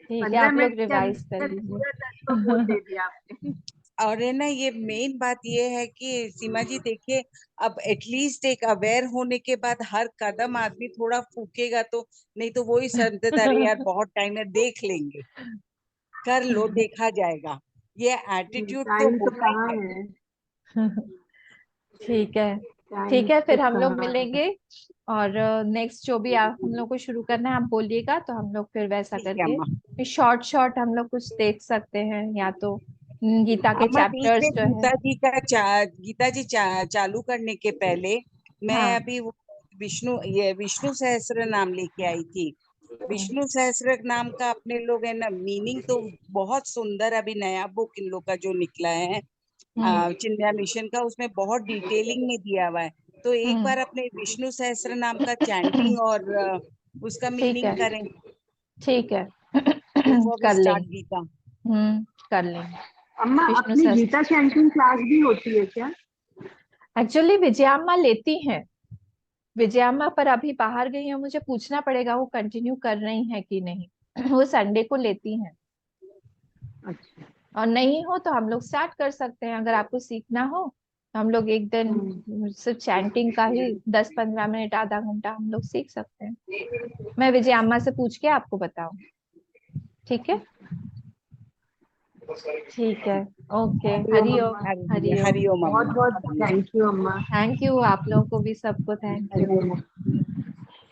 ठीक है, 15 आप लोग मिनट के रिवाइज कर अंदर लीजिए। पूरा तत्व बोध दे दिया आपने। और है ना, ये मेन बात ये है कि सीमा जी देखिए, अब एटलीस्ट एक अवेयर होने के बाद हर कदम आदमी थोड़ा फूकेगा तो, नहीं तो वही समझते थे, अरे यार बहुत टाइम है, देख लेंगे, कर लो देखा जाएगा, ये एटीट्यूड तो टाइम तो होना ही कहाँ है। है, ठीक है। टाइम ठीक है, तो फिर हम लोग कहाँ है। मिलेंगे। और नेक्स्ट जो भी आप हम लोग को शुरू करना है आप बोलिएगा, तो हम लोग फिर वैसा ठीक है अम्मा। करके शॉर्ट शॉर्ट हम लोग कुछ देख सकते हैं, या तो गीता के अम्मा बीच में चैप्टर्स जो है। गीता जी चालू करने के पहले मैं हाँ। अभी वो विष्णु सहस्त्र नाम लेके आई थी। विष्णु सहस्त्र नाम का अपने लोग है ना, मीनिंग तो बहुत सुंदर, अभी नया बुक इन लोग का जो निकला है हम्म। चिन्मया मिशन का, उसमें बहुत डिटेलिंग में दिया हुआ है। तो एक हम्म। बार अपने विष्णु सहस्त्र नाम का चैंटिंग और उसका ठीक मीनिंग है। करें ठीक है। बिफोर वी कर स्टार्ट लेंगे। गीता। कर लेंगे। अम्मा, विष्णु अपनी सहस्त्र। गीता चैंटिंग क्लास भी होती है क्या? एक्चुअली विजयाम्मा लेती हैं, विजयाम्मा पर अभी बाहर गई है, मुझे पूछना पड़ेगा वो कंटिन्यू कर रही हैं कि नहीं। वो संडे को लेती हैं। अच्छा। और नहीं हो तो हम लोग स्टार्ट कर सकते हैं, अगर आपको सीखना हो हम लोग एक दिन हम्म। सिर्फ चैंटिंग का ही 10-15 मिनट, आधा घंटा हम लोग सीख सकते हैं। मैं विजय अम्मा से पूछ के आपको बताऊं। ठीक है। ठीक है। ओके। हरिओम हरिओम। अम्मा। हरि हरिओम। हरिओम बहुत अम्मा। बहुत हरिओम। थैंक यू अम्मा। थैंक यू, आप लोगों को भी सबको थैंक यू। हरिओम।